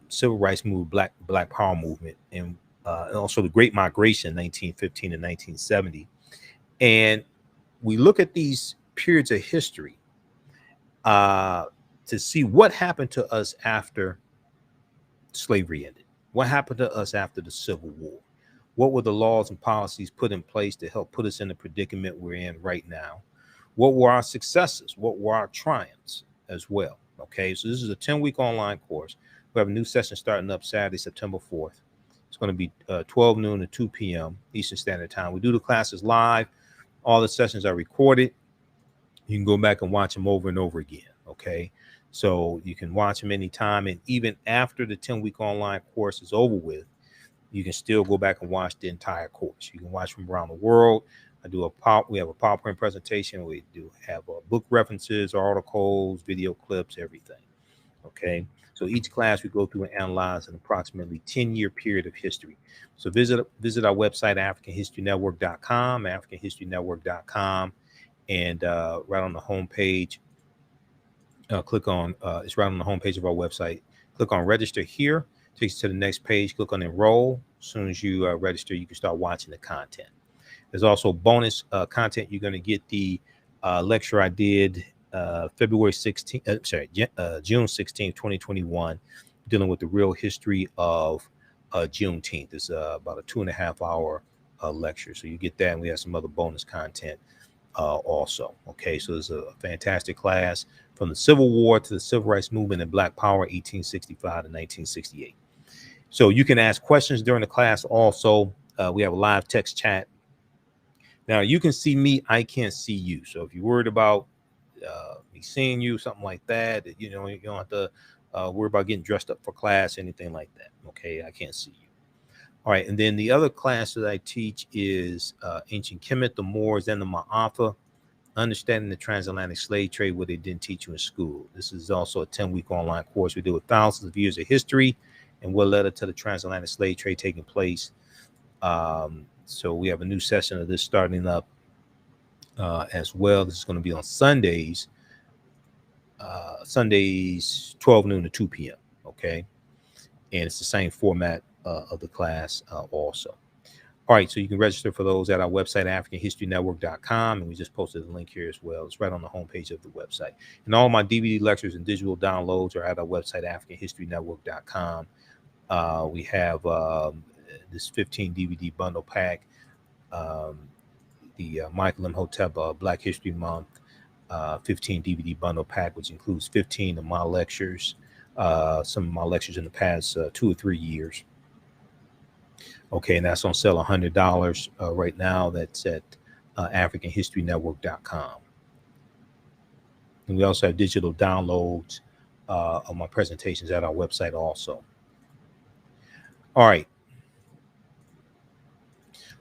Civil Rights Movement, Black Power movement, and also the Great Migration, 1915 to 1970. And we look at these periods of history to see what happened to us after slavery ended. What happened to us after the Civil War? What were the laws and policies put in place to help put us in the predicament we're in right now? What were our successes? What were our triumphs as well? Okay, so this is a 10-week online course. We have a new session starting up Saturday, September 4th. It's going to be 12 noon to 2 p.m. Eastern Standard Time. We do the classes live. All the sessions are recorded. You can go back and watch them over and over again. Okay, so you can watch them anytime, and even after the 10-week online course is over with, you can still go back and watch the entire course. You can watch from around the world. We have a PowerPoint presentation. We do have book references, articles, video clips, everything. Okay, so each class we go through and analyze an approximately 10-year period of history. So visit our website, AfricanHistoryNetwork.com, AfricanHistoryNetwork.com, and right on the homepage, click on it's right on the homepage of our website. Click on register here. Takes you to the next page. Click on enroll. As soon as you register, you can start watching the content. There's also bonus content. You're going to get the lecture I did June 16, 2021, dealing with the real history of Juneteenth. It's about a 2.5-hour lecture. So you get that, and we have some other bonus content also. Okay, so it's a fantastic class from the Civil War to the Civil Rights Movement and Black Power, 1865 to 1968. So you can ask questions during the class also. We have a live text chat. Now you can see me, I can't see you. So if you're worried about me seeing you, something like that, you know, you don't have to worry about getting dressed up for class, anything like that. Okay, I can't see you. All right, and then the other class that I teach is Ancient Kemet, the Moors, and the Ma'afa, Understanding the Transatlantic Slave Trade, what they didn't teach you in school. This is also a 10-week online course. We deal with thousands of years of history and what led up to the transatlantic slave trade taking place. So we have a new session of this starting up as well. This is going to be on Sundays, 12 noon to 2 p.m. Okay, and it's the same format of the class also. All right, so you can register for those at our website, AfricanHistoryNetwork.com, and we just posted a link here as well. It's right on the homepage of the website. And all my DVD lectures and digital downloads are at our website, AfricanHistoryNetwork.com. We have this 15 DVD bundle pack, the Michael Imhotep Black History Month 15 DVD bundle pack, which includes 15 of my lectures, some of my lectures in the past 2 or 3 years. Okay, and that's on sale $100 right now. That's at AfricanHistoryNetwork.com. And we also have digital downloads of my presentations at our website also. All right.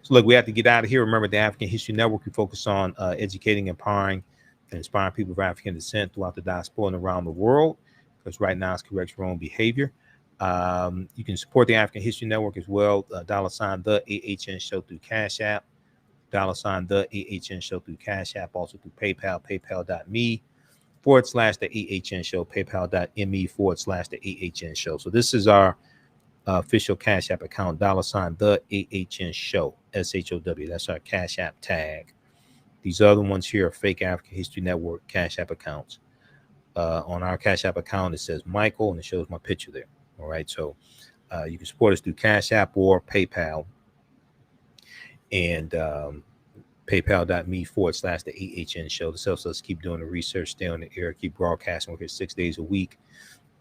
So look, we have to get out of here. Remember, the African History Network, we focus on educating, empowering, and inspiring people of African descent throughout the diaspora and around the world, because right now it's corrects wrong behavior. You can support the African History Network as well. $ the AHN Show through Cash App. $ the AHN Show through Cash App. Also through PayPal, paypal.me / the AHN Show, paypal.me / the AHN Show. So this is our official Cash App account, $ the AHN Show, SHOW. That's our Cash App tag. These other ones here are fake African History Network Cash App accounts. On our Cash App account, it says Michael, and it shows my picture there. All right, so you can support us through Cash App or PayPal, and paypal.me / the AHN Show. This helps us keep doing the research, stay on the air, keep broadcasting. We're here 6 days a week,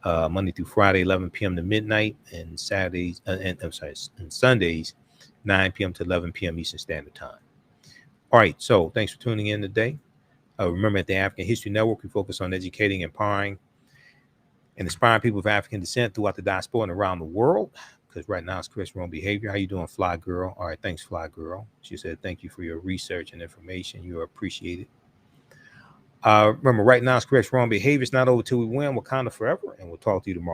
Monday through Friday, 11 p.m. to midnight, and Saturdays and Sundays, 9 p.m. to 11 p.m. Eastern Standard Time. All right, so thanks for tuning in today. Remember, at the African History Network, we focus on educating, empowering, and inspiring people of African descent throughout the diaspora and around the world, because right now it's corrects wrong behavior. How you doing, Fly Girl? All right, thanks, Fly Girl. She said, thank you for your research and information. You are appreciated. Remember, right now it's corrects wrong behavior. It's not over till we win. Wakanda forever, and we'll talk to you tomorrow.